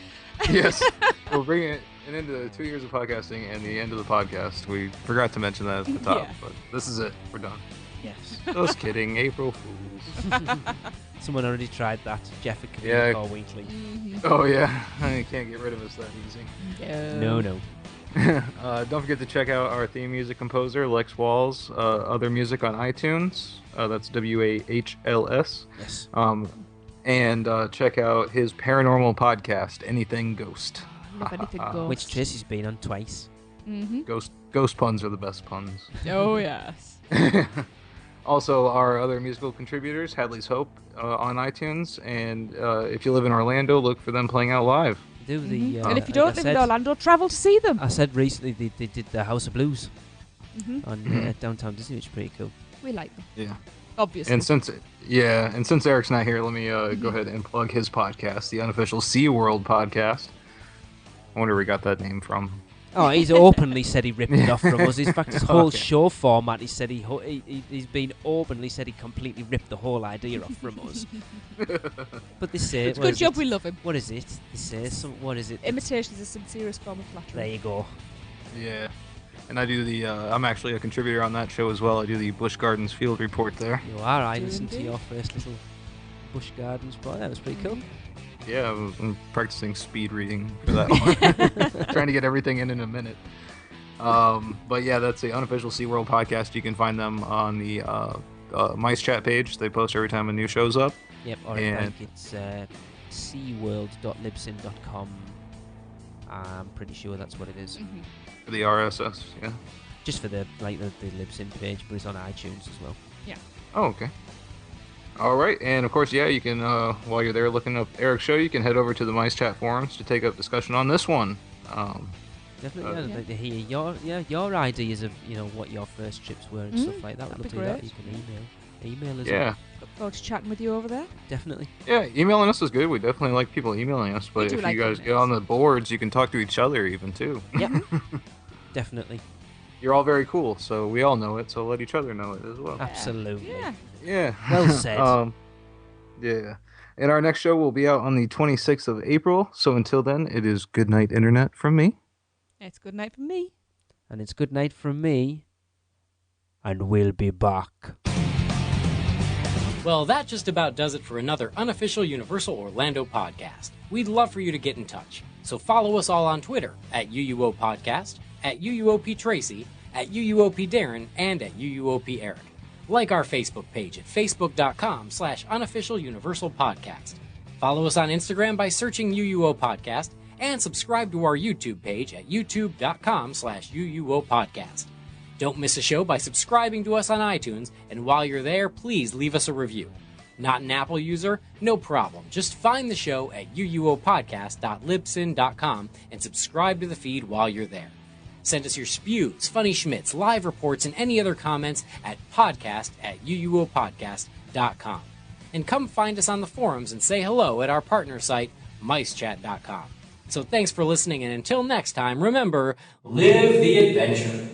Yes, we'll bring it an end to the 2 years of podcasting and the end of the podcast. We forgot to mention that at the top, Yeah. but this is it. We're done. Yes. Just kidding. April Fools. Someone already tried that. Jeff and Yeah. Camille Weekly. Oh, yeah. I can't get rid of us that easy. No. Don't forget to check out our theme music composer, Lex Wall's other music on iTunes. That's WAHLS. Yes. And check out his paranormal podcast, Anything Ghost. Love anything ghost. Which Tracy's been on twice. Ghost puns are the best puns. Oh, yes. Also, our other musical contributors, Hadley's Hope, on iTunes. And if you live in Orlando, look for them playing out live. Do the And if you like don't I live said- in Orlando, travel to see them. I said recently they did the House of Blues Mm-hmm. on downtown Disney, which is pretty cool. We like them, Yeah. obviously. And since Eric's not here, let me go ahead and plug his podcast, the unofficial SeaWorld podcast. I wonder where he got that name from. Oh, he's openly said he ripped it off from us. In fact, his whole Okay. show format, he said he's been openly said he completely ripped the whole idea off from us. But they say, It's a what good is job it? we love him. What is it? They say what is it? Imitation is the sincerest form of There flattery. you go. Yeah. And I do I'm actually a contributor on that show as well. I do the Busch Gardens Field Report there. You are. I Do listened to indeed. your first little Busch Gardens spot. That was pretty cool. Yeah, I'm practicing speed reading for that one. Trying to get everything in a minute. But yeah, that's the unofficial SeaWorld podcast. You can find them on the Mice Chat page. They post every time a new show's up. Yep. Or And- I think it's seaworld.libsyn.com. I'm pretty sure that's what it is. For the RSS, yeah. Just for the Libsyn page, but it's on iTunes as well. Oh, okay. All right, and of course, yeah, you can, while you're there looking up Eric's show, you can head over to the Mice Chat forums to take up discussion on this one. Definitely, Uh, I'd like to hear your ideas of what your first trips were and stuff like that. that'd We'd love be to hear that. great. You can email us. Yeah. Look forward to chatting with you over there. Definitely. Yeah, emailing us is good. We definitely like people emailing us, but do if like you guys get emails. on the boards, you can talk to each other even too. Yep. Definitely. You're all very cool, so we all know it, so let each other know it as well. Absolutely. Yeah. Yeah. Well said. Yeah. And our next show will be out on the 26th of April, so until then, it is good night, Internet, from me. It's good night from me. And it's good night from me. and we'll be back. Well, that just about does it for another unofficial Universal Orlando podcast. We'd love for you to get in touch. So follow us all on Twitter at UUO Podcast, at UUOP Tracy, at UUOP Darren, and at UUOP Eric. Like our Facebook page at facebook.com/unofficial Universal Podcast. Follow us on Instagram by searching UUO Podcast, and subscribe to our YouTube page at youtube.com/UUO Podcast. Don't miss a show by subscribing to us on iTunes, and while you're there, please leave us a review. Not an Apple user? No problem. Just find the show at uuopodcast.libsyn.com and subscribe to the feed while you're there. Send us your spews, funny schmits, live reports, and any other comments at podcast@uuopodcast.com. And come find us on the forums and say hello at our partner site, micechat.com. So thanks for listening, and until next time, remember, live the adventure.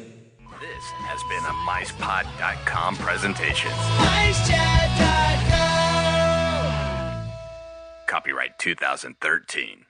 This has been a MicePod.com presentation. MiceChat.com. Copyright 2013.